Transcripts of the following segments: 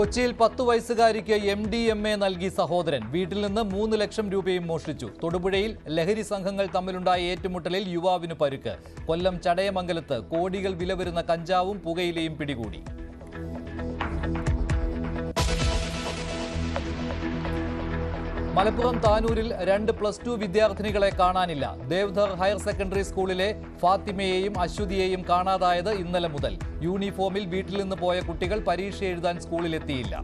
കൊച്ചിയിൽ 10 വയസ്സുകാരിക്ക് MDMA നൽകി സഹോദരൻ. വീട്ടിൽ നിന്ന് 3 ലക്ഷം രൂപയും മോഷ്ടിച്ചു. തൊടുപുഴയിൽ ലഹരി സംഘങ്ങൾ തമ്മിലുണ്ടായ ഏറ്റുമുട്ടലിൽ യുവാവിന് പരുക്ക്. കൊല്ലം ചടയമംഗലത്ത് കോടികൾ വില വരുന്ന കഞ്ചാവും പുകയിലയും പിടികൂടി. മലപ്പുറം താനൂരിൽ 2 +2 വിദ്യാർത്ഥിനികളെ കാണാനില്ല. ദേവ്ധർ ഹയർ സെക്കൻഡറി സ്കൂളിലെ ഫാത്തിമയെയും അശ്വതിയെയും കാണാതായത് ഇന്നലെ മുതൽ. യൂണിഫോമിൽ വീട്ടിൽ നിന്ന് പോയ കുട്ടികൾ പരീക്ഷ എഴുതാൻ സ്കൂളിലെത്തിയില്ല.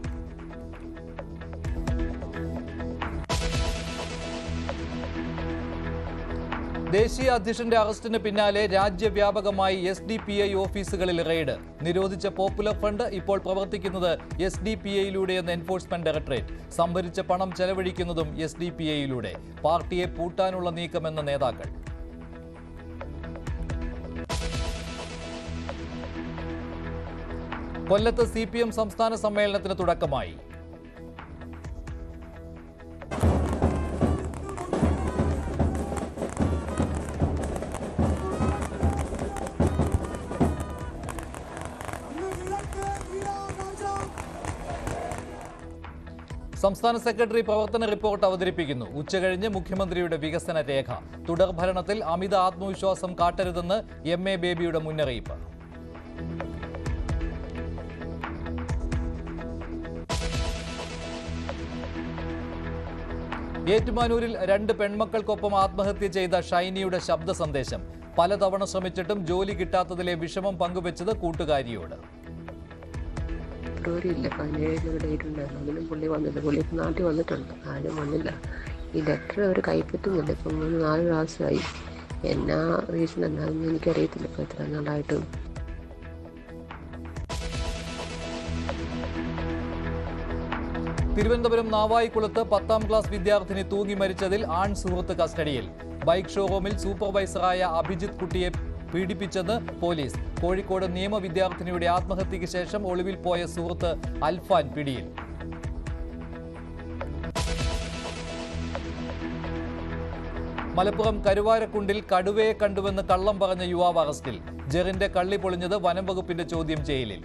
ദേശീയ അധ്യക്ഷന്റെ അറസ്റ്റിന് പിന്നാലെ രാജ്യവ്യാപകമായി SDPI ഓഫീസുകളിൽ റെയ്ഡ്. നിരോധിച്ച പോപ്പുലർ ഫണ്ട് ഇപ്പോൾ പ്രവർത്തിക്കുന്നത് SDPIയിലൂടെയെന്ന് എൻഫോഴ്സ്മെന്റ് ഡയറക്ടറേറ്റ്. സംഭരിച്ച പണം ചെലവഴിക്കുന്നതും SDPIയിലൂടെ. പാർട്ടിയെ പൂട്ടാനുള്ള നീക്കമെന്ന നേതാക്കൾ. കൊല്ലത്ത് CPM സംസ്ഥാന സമ്മേളനത്തിന് തുടക്കമായി. സംസ്ഥാന സെക്രട്ടറി പ്രവർത്തന റിപ്പോർട്ട് അവതരിപ്പിക്കുന്നു. ഉച്ചകഴിഞ്ഞ് മുഖ്യമന്ത്രിയുടെ വികസന രേഖ. തുടർ ഭരണത്തിൽ അമിത ആത്മവിശ്വാസം കാട്ടരുതെന്ന് MA ബേബിയുടെ മുന്നറിയിപ്പ്. ഏറ്റുമാനൂരിൽ 2 പെൺമക്കൾക്കൊപ്പം ആത്മഹത്യ ചെയ്ത ഷൈനിയുടെ ശബ്ദ സന്ദേശം. പലതവണ ശ്രമിച്ചിട്ടും ജോലി കിട്ടാത്തതിലെ വിഷമം പങ്കുവച്ചത് കൂട്ടുകാരിയോട്. ഇല്ല 17 ഡേറ്റ് ഉണ്ടായിരുന്നു. അതിനും പുള്ളി വന്നില്ല. പുള്ളി ഇപ്പം നാട്ടിൽ വന്നിട്ടുണ്ട്. ആരും വന്നില്ല. ഈ ലെറ്റർ അവർ കൈപ്പറ്റുന്നില്ല. ഇപ്പം 3-4 പ്രാവശ്യമായി. എന്നാ റീസൺ എന്താണെന്ന് എനിക്കറിയത്തില്ല. ഇപ്പം എത്ര നാളായിട്ടും. തിരുവനന്തപുരം നാവായിക്കുളത്ത് 10ാം ക്ലാസ് വിദ്യാർത്ഥിനി തൂങ്ങി മരിച്ചതിൽ ആൺ സുഹൃത്ത് കസ്റ്റഡിയിൽ. ബൈക്ക് ഷോറൂമിൽ സൂപ്പർവൈസറായ അഭിജിത്ത് കുട്ടിയെ പീഡിപ്പിച്ചെന്ന് പോലീസ്. കോഴിക്കോട് നിയമ വിദ്യാർത്ഥിനിയുടെ ആത്മഹത്യയ്ക്ക് ശേഷം ഒളിവിൽ പോയ സുഹൃത്ത് അൽഫാൻ പിടിയിൽ. മലപ്പുറം കരുവാരക്കുണ്ടിൽ കടുവയെ കണ്ടുവെന്ന് കള്ളം പറഞ്ഞ യുവാവ് അറസ്റ്റിൽ. ജെറിന്റെ കള്ളി പൊളിഞ്ഞത് വനം വകുപ്പിന്റെ ചോദ്യം ചെയ്യലിൽ.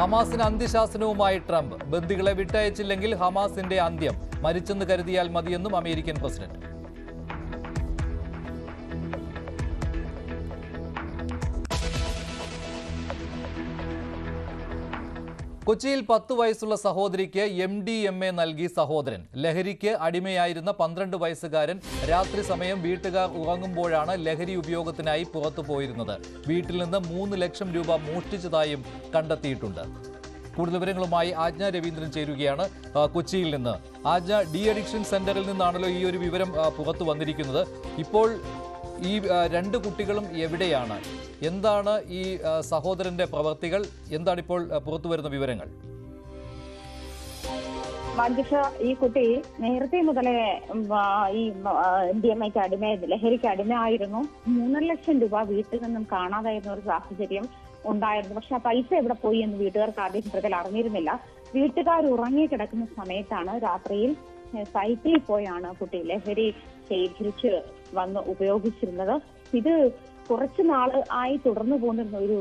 ഹമാസിന് അന്ത്യശാസനവുമായി ട്രംപ്. ബന്ദികളെ വിട്ടയച്ചില്ലെങ്കിൽ ഹമാസിന്റെ അന്ത്യം. മരിച്ചെന്ന് കരുതിയാൽ മതിയെന്നും അമേരിക്കൻ പ്രസിഡന്റ്. കൊച്ചിയിൽ 10 വയസ്സുള്ള സഹോദരിക്ക് MDMA നൽകി സഹോദരൻ. ലഹരിക്ക് അടിമയായിരുന്ന 12 വയസ്സുകാരൻ രാത്രി സമയം വീട്ടുകാർ ഉറങ്ങുമ്പോഴാണ് ലഹരി ഉപയോഗത്തിനായി പുറത്തു പോയിരുന്നത്. വീട്ടിൽ നിന്ന് 3 ലക്ഷം രൂപ മോഷ്ടിച്ചതായും കണ്ടെത്തിയിട്ടുണ്ട്. കൂടുതൽ വിവരങ്ങളുമായി ആജ്ഞ രവീന്ദ്രൻ ചേരുകയാണ് കൊച്ചിയിൽ നിന്ന്. ആജ്ഞ, ഡി അഡിക്ഷൻ സെന്ററിൽ നിന്നാണല്ലോ ഈ ഒരു വിവരം പുറത്തു വന്നിരിക്കുന്നത്. ഇപ്പോൾ ഈ 2 കുട്ടികളും എവിടെയാണ്? എന്താണ് ഈ സഹോദരന്റെ പ്രവർത്തികൾ? എന്താണ് ഇപ്പോൾ പുറത്തു വരുന്ന വിവരങ്ങൾ? മഞ്ജുഷ, ഈ കുട്ടി നേരത്തെ മുതലേ ഈ MDMA ലഹരിക്ക് അടിമയായിരുന്നു. 3 ലക്ഷം രൂപ വീട്ടിൽ നിന്നും കാണാതായിരുന്ന ഒരു സാഹചര്യം ഉണ്ടായിരുന്നു. പക്ഷെ ആ പൈസ എവിടെ പോയി എന്ന് വീട്ടുകാർക്ക് ആദ്യം ചിത്രത്തിൽ അറിഞ്ഞിരുന്നില്ല. വീട്ടുകാർ ഉറങ്ങി കിടക്കുന്ന സമയത്താണ് രാത്രിയിൽ സൈറ്റിൽ പോയാണ് കുട്ടി ലഹരി ശേഖരിച്ച് വന്ന് ഉപയോഗിച്ചിരുന്നത്. ഇത് കുറച്ചു നാള് ആയി തുടർന്നു പോന്നിരുന്ന ഒരു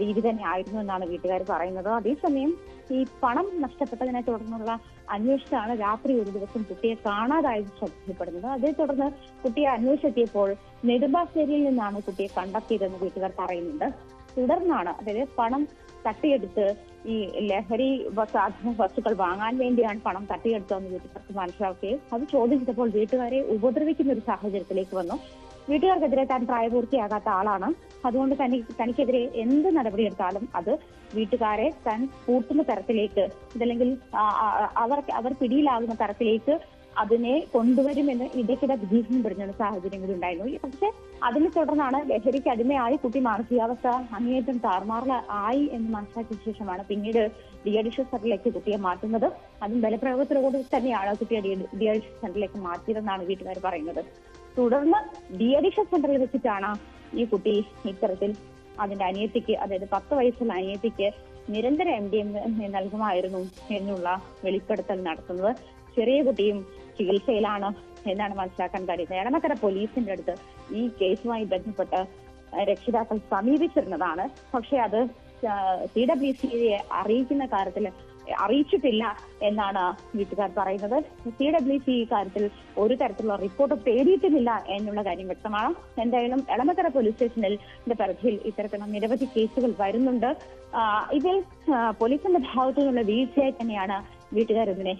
രീതി തന്നെ ആയിരുന്നു എന്നാണ് വീട്ടുകാർ പറയുന്നത്. അതേസമയം ഈ പണം നഷ്ടപ്പെട്ടതിനെ തുടർന്നുള്ള അന്വേഷണമാണ് രാത്രി ഒരു ദിവസം കുട്ടിയെ കാണാതായത് ശ്രദ്ധയിൽപ്പെടുന്നത്. അതേ തുടർന്ന് കുട്ടിയെ അന്വേഷിച്ചെത്തിയപ്പോൾ നെടുമ്പാശ്ശേരിയിൽ നിന്നാണ് കുട്ടിയെ കണ്ടെത്തിയതെന്ന് വീട്ടുകാർ പറയുന്നുണ്ട്. തുടർന്നാണ്, അതായത് പണം തട്ടിയെടുത്ത് ഈ ലഹരി വസ്തുക്കൾ വാങ്ങാൻ വേണ്ടിയാണ് പണം തട്ടിയെടുത്തതെന്ന് വീട്ടുകാർക്ക് മനസ്സിലാക്കുകയും അത് ചോദിച്ചപ്പോൾ വീട്ടുകാരെ ഉപദ്രവിക്കുന്ന ഒരു സാഹചര്യത്തിലേക്ക് വന്നു. വീട്ടുകാർക്കെതിരെ താൻ പ്രായപൂർത്തിയാകാത്ത ആളാണ്, അതുകൊണ്ട് തനിക്കെതിരെ എന്ത് നടപടിയെടുത്താലും അത് വീട്ടുകാരെ താൻ പൂട്ടുന്ന തരത്തിലേക്ക്, ഇതല്ലെങ്കിൽ അവർ പിടിയിലാകുന്ന തരത്തിലേക്ക് അതിനെ കൊണ്ടുവരുമെന്ന് ഇടയ്ക്കിടെ ഭീഷണിപ്പെടുന്ന സാഹചര്യം കൂടി ഉണ്ടായിരുന്നു. പക്ഷെ അതിനെ തുടർന്നാണ് ലഹരിക്ക് അടിമയായി കുട്ടി മാനസികാവസ്ഥ അങ്ങേയറ്റം ആയി എന്ന് മനസ്സിലാക്കിയ ശേഷമാണ് പിന്നീട് ഡി അഡിക്ഷൻ സെന്ററിലേക്ക് കുട്ടിയെ മാറ്റുന്നത്. അതും ബലപ്രയോഗത്തിനോട് തന്നെയാണ് കുട്ടിയെ ഡി അഡിക്ഷൻ സെന്ററിലേക്ക് മാറ്റിയതെന്നാണ് വീട്ടുകാർ പറയുന്നത്. തുടർന്ന് ഡി അഡിക്ഷൻ സെന്ററിൽ വെച്ചിട്ടാണ് ഈ കുട്ടി ഇത്തരത്തിൽ അതിന്റെ അനിയത്തിക്ക്, അതായത് 10 വയസ്സുള്ള അനിയത്തിക്ക് നിരന്തരം MDMA നൽകുമായിരുന്നു എന്നുള്ള വെളിപ്പെടുത്തൽ നടത്തുന്നത്. ചെറിയ കുട്ടിയും ചികിത്സയിലാണ്. എന്നാണ് മനസ്സിലാക്കാൻ കഴിയുന്നത്. എളമക്കര പോലീസിന്റെ അടുത്ത് ഈ കേസുമായി ബന്ധപ്പെട്ട് രക്ഷിതാക്കൾ സമീപിച്ചിരുന്നതാണ്. പക്ഷെ അത് CWCയെ അറിയിക്കുന്ന കാര്യത്തിൽ അറിയിച്ചിട്ടില്ല എന്നാണ് വീട്ടുകാർ പറയുന്നത്. CWC ഈ കാര്യത്തിൽ ഒരു തരത്തിലുള്ള റിപ്പോർട്ട് തേടിയിട്ടുമില്ല എന്നുള്ള കാര്യം വ്യക്തമാണ്. എന്തായാലും എളമക്കര പോലീസ് സ്റ്റേഷനിൽ പരിധിയിൽ ഇത്തരത്തിലുള്ള നിരവധി കേസുകൾ വരുന്നുണ്ട്. ഇതിൽ പോലീസിന്റെ ഭാഗത്തു നിന്നുള്ള വീഴ്ചയായി തന്നെയാണ് വീട്ടുകാർ ഇതിനെ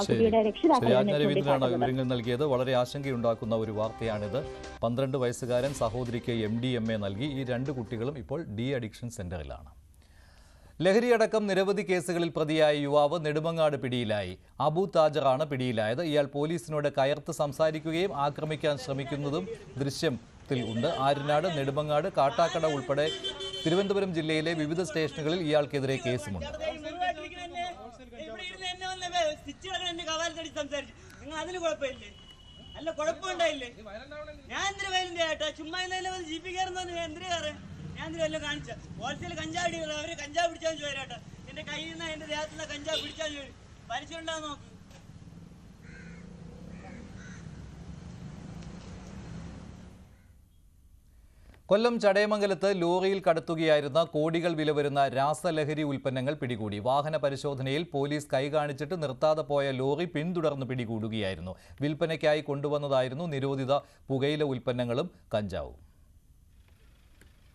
കുട്ടിയുടെ രക്ഷിതാക്കളാണ് വിവരങ്ങൾ നൽകിയത്. വളരെ ആശങ്കയുണ്ടാക്കുന്ന ഒരു വാർത്തയാണിത്. 12 വയസ്സുകാരൻ സഹോദരിക്ക് MDMA നൽകി. ഈ 2 കുട്ടികളും ഇപ്പോൾ ഡി അഡിക്ഷൻ സെന്ററിലാണ്. ലഹരിയടക്കം നിരവധി കേസുകളിൽ പ്രതിയായ യുവാവ് നെടുമങ്ങാട് പിടിയിലായി. അബു താജറാണ് പിടിയിലായത്. ഇയാൾ പോലീസിനോട് കയർത്ത് സംസാരിക്കുകയും ആക്രമിക്കാൻ ശ്രമിക്കുന്നതും ദൃശ്യത്തിൽ ഉണ്ട്. ആര്യനാട്, നെടുമങ്ങാട്, കാട്ടാക്കട ഉൾപ്പെടെ തിരുവനന്തപുരം ജില്ലയിലെ വിവിധ സ്റ്റേഷനുകളിൽ ഇയാൾക്കെതിരെ കേസുമുണ്ട്. അല്ല കുഴപ്പമുണ്ടായില്ലേ? ഞാൻ എന്തിനു വയലിന്റെ ഏട്ടാ ചുമ്മാ ജീപ്പി കയറുന്ന എന്തിനു കയറാൻ? ഞാൻ എന്തിനല്ലോ കാണിച്ച ഹോൾസെയിൽ കഞ്ചാവ് അവര് കഞ്ചാവ് പിടിച്ചാൽ ചോദിച്ചാ എന്റെ കയ്യിൽ നിന്ന് എന്റെ ദേഹത്തു നിന്ന് കഞ്ചാവ് പിടിച്ചാൽ ചോദി പരിചയമുണ്ടാ നോക്ക്. കൊല്ലം ചടയമംഗലത്ത് ലോറിയിൽ കടത്തുകയായിരുന്ന കോടികൾ വില വരുന്ന രാസലഹരി ഉൽപ്പന്നങ്ങൾ പിടികൂടി. വാഹന പരിശോധനയിൽ പോലീസ് കൈകാണിച്ചിട്ട് നിർത്താതെ പോയ ലോറി പിന്തുടർന്ന് പിടികൂടുകയായിരുന്നു. വിൽപ്പനയ്ക്കായി കൊണ്ടുവന്നതായിരുന്നു നിരോധിത പുകയില ഉൽപ്പന്നങ്ങളും കഞ്ചാവും.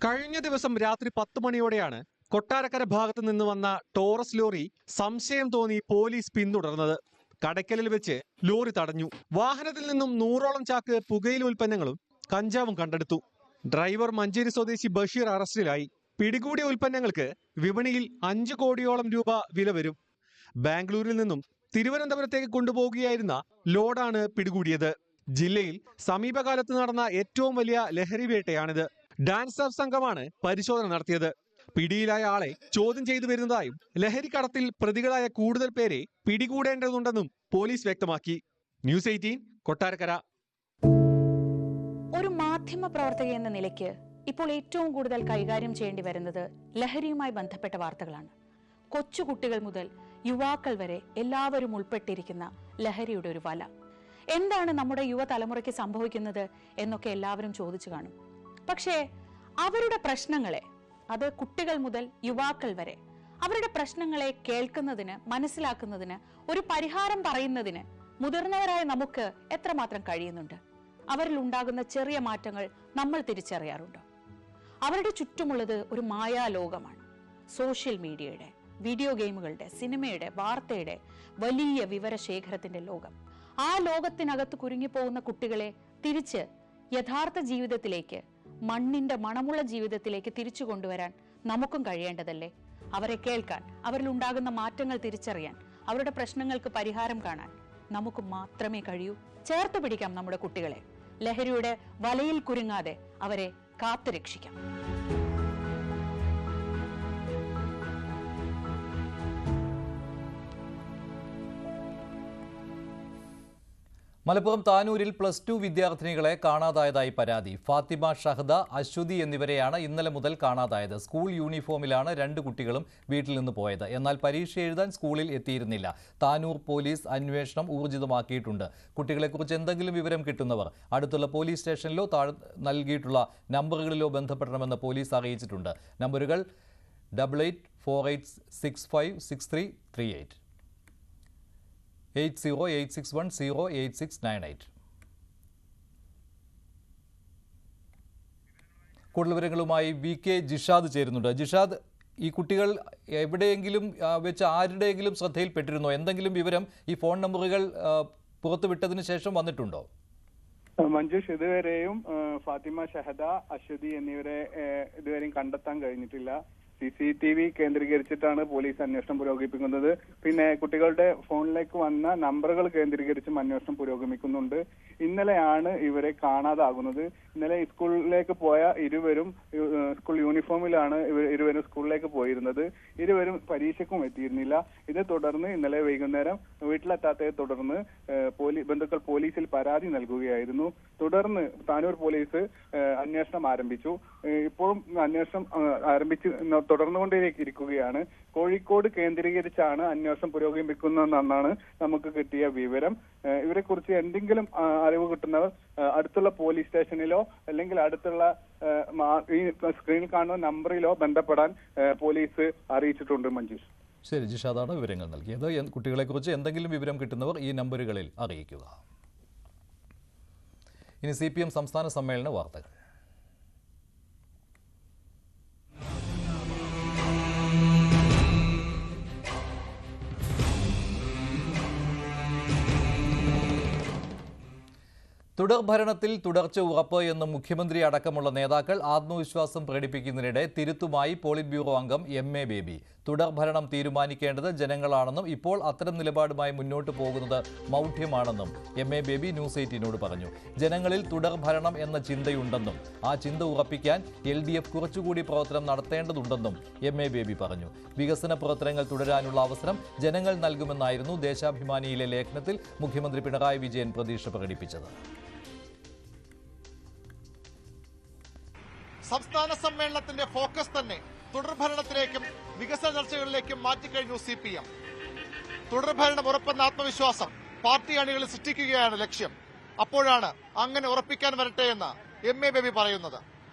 കഴിഞ്ഞ ദിവസം രാത്രി 10 മണിയോടെയാണ് കൊട്ടാരക്കര ഭാഗത്ത് നിന്ന് വന്ന ടോറസ് ലോറി സംശയം തോന്നി പോലീസ് പിന്തുടർന്നത്. കടയ്ക്കലിൽ വെച്ച് ലോറി തടഞ്ഞു. വാഹനത്തിൽ നിന്നും 100ഓളം ചാക്ക് പുകയില ഉൽപ്പന്നങ്ങളും കഞ്ചാവും കണ്ടെടുത്തു. ഡ്രൈവർ മഞ്ചേരി സ്വദേശി ബഷീർ അറസ്റ്റിലായി. പിടികൂടിയ ഉൽപ്പന്നങ്ങൾക്ക് വിപണിയിൽ 5 കോടിയോളം രൂപ വില വരും. ബാംഗ്ലൂരിൽ നിന്നും തിരുവനന്തപുരത്തേക്ക് കൊണ്ടുപോകുകയായിരുന്ന ലോഡാണ് പിടികൂടിയത്. ജില്ലയിൽ സമീപകാലത്ത് നടന്ന ഏറ്റവും വലിയ ലഹരി വേട്ടയാണിത്. ഡാൻസ് ഓഫ് സംഘമാണ് പരിശോധന നടത്തിയത്. പിടിയിലായ ആളെ ചോദ്യം ചെയ്തു വരുന്നതായും ലഹരിക്കടത്തിൽ പ്രതികളായ കൂടുതൽ പേരെ പിടികൂടേണ്ടതുണ്ടെന്നും പോലീസ് വ്യക്തമാക്കി. ന്യൂസ് 18 കൊട്ടാരക്കര. ഒരു മാധ്യമ പ്രവർത്തക എന്ന നിലയ്ക്ക് ഇപ്പോൾ ഏറ്റവും കൂടുതൽ കൈകാര്യം ചെയ്യേണ്ടി വരുന്നത് ലഹരിയുമായി ബന്ധപ്പെട്ട വാർത്തകളാണ്. കൊച്ചുകുട്ടികൾ മുതൽ യുവാക്കൾ വരെ എല്ലാവരും ഉൾപ്പെട്ടിരിക്കുന്ന ലഹരിയുടെ ഒരു വല. എന്താണ് നമ്മുടെ യുവതലമുറയ്ക്ക് സംഭവിക്കുന്നത് എന്നൊക്കെ എല്ലാവരും ചോദിച്ചു കാണും. പക്ഷേ അവരുടെ പ്രശ്നങ്ങളെ, അത് കുട്ടികൾ മുതൽ യുവാക്കൾ വരെ, അവരുടെ പ്രശ്നങ്ങളെ കേൾക്കുന്നതിന്, മനസ്സിലാക്കുന്നതിന്, ഒരു പരിഹാരം പറയുന്നതിന് മുതിർന്നവരായ നമുക്ക് എത്രമാത്രം കഴിയുന്നുണ്ട്? അവരിൽ ഉണ്ടാകുന്ന ചെറിയ മാറ്റങ്ങൾ നമ്മൾ തിരിച്ചറിയാറുണ്ട്. അവരുടെ ചുറ്റുമുള്ളത് ഒരു മായാലോകമാണ്. സോഷ്യൽ മീഡിയയുടെ, വീഡിയോ ഗെയിമുകളുടെ, സിനിമയുടെ, വാർത്തയുടെ വലിയ വിവരശേഖരത്തിന്റെ ലോകം. ആ ലോകത്തിനകത്ത് കുരുങ്ങിപ്പോകുന്ന കുട്ടികളെ തിരിച്ച് യഥാർത്ഥ ജീവിതത്തിലേക്ക്, മണ്ണിന്റെ മണമുള്ള ജീവിതത്തിലേക്ക് തിരിച്ചു കൊണ്ടുവരാൻ നമുക്കും കഴിയേണ്ടതല്ലേ? അവരെ കേൾക്കാൻ, അവരിൽ ഉണ്ടാകുന്ന മാറ്റങ്ങൾ തിരിച്ചറിയാൻ, അവരുടെ പ്രശ്നങ്ങൾക്ക് പരിഹാരം കാണാൻ നമുക്ക് മാത്രമേ കഴിയൂ. ചേർത്ത് പിടിക്കാം നമ്മുടെ കുട്ടികളെ. ലഹരിയുടെ വലയിൽ കുരുങ്ങാതെ അവരെ കാത്തുരക്ഷിക്കാം. മലപ്പുറം താനൂരിൽ +2 വിദ്യാർത്ഥിനികളെ കാണാതായതായി പരാതി. ഫാത്തിമ, ഷഹദ, അശ്വതി എന്നിവരെയാണ് ഇന്നലെ മുതൽ കാണാതായത്. സ്കൂൾ യൂണിഫോമിലാണ് 2 കുട്ടികളും വീട്ടിൽ നിന്ന് പോയത്. എന്നാൽ പരീക്ഷ എഴുതാൻ സ്കൂളിൽ എത്തിയിരുന്നില്ല. താനൂർ പോലീസ് അന്വേഷണം ഊർജിതമാക്കിയിട്ടുണ്ട്. കുട്ടികളെക്കുറിച്ച് എന്തെങ്കിലും വിവരം കിട്ടുന്നവർ അടുത്തുള്ള പോലീസ് സ്റ്റേഷനിലോ നൽകിയിട്ടുള്ള നമ്പറുകളിലോ ബന്ധപ്പെടണമെന്ന് പോലീസ് അറിയിച്ചിട്ടുണ്ട്. നമ്പറുകൾ 8848656338, 8086108698. കൂടുതൽ വിവരങ്ങളുമായി VK ജിഷാദ് ചേരുന്നുണ്ട്. ജിഷാദ്, ഈ കുട്ടികൾ എവിടെയെങ്കിലും വെച്ച് ആരുടെയെങ്കിലും ശ്രദ്ധയിൽപ്പെട്ടിരുന്നോ? എന്തെങ്കിലും വിവരം ഈ ഫോൺ നമ്പറുകൾ പുറത്തുവിട്ടതിന് ശേഷം വന്നിട്ടുണ്ടോ? മഞ്ജുഷ്, ഇതുവരെയും ഫാത്തിമ, ഷഹദ, അശ്വതി എന്നിവരെ ഇതുവരെയും കണ്ടെത്താൻ കഴിഞ്ഞിട്ടില്ല. CCTV കേന്ദ്രീകരിച്ചിട്ടാണ് പോലീസ് അന്വേഷണം പുരോഗമിക്കുന്നത്. പിന്നെ കുട്ടികളുടെ ഫോണിലേക്ക് വന്ന നമ്പറുകൾ കേന്ദ്രീകരിച്ചും അന്വേഷണം പുരോഗമിക്കുന്നുണ്ട്. ഇന്നലെയാണ് ഇവരെ കാണാതാകുന്നത്. ഇന്നലെ സ്കൂളിലേക്ക് പോയ ഇരുവരും സ്കൂൾ യൂണിഫോമിലാണ് ഇരുവരും സ്കൂളിലേക്ക് പോയിരുന്നത്. ഇരുവരും പരീക്ഷയ്ക്കും എത്തിയിരുന്നില്ല. ഇതേ തുടർന്ന് ഇന്നലെ വൈകുന്നേരം വീട്ടിലെത്താത്തതിനെ തുടർന്ന് ബന്ധുക്കൾ പോലീസിൽ പരാതി നൽകുകയായിരുന്നു. തുടർന്ന് താനൂർ പോലീസ് അന്വേഷണം ആരംഭിച്ചു. ഇപ്പോഴും അന്വേഷണം ആരംഭിച്ച് തുടർന്നുകൊണ്ടിരിക്കുകയാണ്. കോഴിക്കോട് കേന്ദ്രീകരിച്ചാണ് അന്വേഷണം പുരോഗമിക്കുന്നതെന്നാണ് നമുക്ക് കിട്ടിയ വിവരം. ഇവരെക്കുറിച്ച് എന്തെങ്കിലും അറിവ് കിട്ടുന്നവർ അടുത്തുള്ള പോലീസ് സ്റ്റേഷനിലോ അല്ലെങ്കിൽ അടുത്തുള്ള ഈ സ്ക്രീനിൽ കാണുന്ന നമ്പറിലോ ബന്ധപ്പെടാൻ പോലീസ് അറിയിച്ചിട്ടുണ്ട്. മഞ്ജുഷ്. ശരി ജിഷാദാണ് വിവരങ്ങൾ നൽകിയത്. കുട്ടികളെക്കുറിച്ച് എന്തെങ്കിലും വിവരം കിട്ടുന്നവർ ഈ നമ്പറുകളിൽ അറിയിക്കുക. ഇനി CPM സംസ്ഥാന സമ്മേളന വാർത്തകൾ. തുടർഭരണത്തിൽ തുടർച്ച ഉറപ്പ് എന്ന് മുഖ്യമന്ത്രി അടക്കമുള്ള നേതാക്കൾ ആത്മവിശ്വാസം പ്രകടിപ്പിക്കുന്നതിനിടെ തിരുത്തുമായി പോളിറ്റ് ബ്യൂറോ അംഗം MA ബേബി. തുടർഭരണം തീരുമാനിക്കേണ്ടത് ജനങ്ങളാണെന്നും ഇപ്പോൾ അത്തരം നിലപാടുമായി മുന്നോട്ട് പോകുന്നത് മൗഢ്യമാണെന്നും MA ബേബി ന്യൂസ് 18നോട് പറഞ്ഞു. ജനങ്ങളിൽ തുടർഭരണം എന്ന ചിന്തയുണ്ടെന്നും ആ ചിന്ത ഉറപ്പിക്കാൻ LDF കുറച്ചുകൂടി പ്രവർത്തനം നടത്തേണ്ടതുണ്ടെന്നും MA ബേബി പറഞ്ഞു. വികസന പ്രവർത്തനങ്ങൾ തുടരാനുള്ള അവസരം ജനങ്ങൾ നൽകുമെന്നായിരുന്നു ദേശാഭിമാനിയിലെ ലേഖനത്തിൽ മുഖ്യമന്ത്രി പിണറായി വിജയൻ പ്രതീക്ഷ പ്രകടിപ്പിച്ചത്. സംസ്ഥാന സമ്മേളനത്തിന്റെ ഫോക്കസ് തന്നെ തുടർഭരണത്തിലേക്കും വികസന ചർച്ചകളിലേക്കും മാറ്റിക്കഴിഞ്ഞു CPM. തുടർഭരണം ഉറപ്പെന്ന ആത്മവിശ്വാസം പാർട്ടി അണികളിൽ സൃഷ്ടിക്കുകയാണ് ലക്ഷ്യം. അപ്പോഴാണ് അങ്ങനെ ഉറപ്പിക്കാൻ വരട്ടെ എന്ന് MA ബേബി പറയുന്നത്.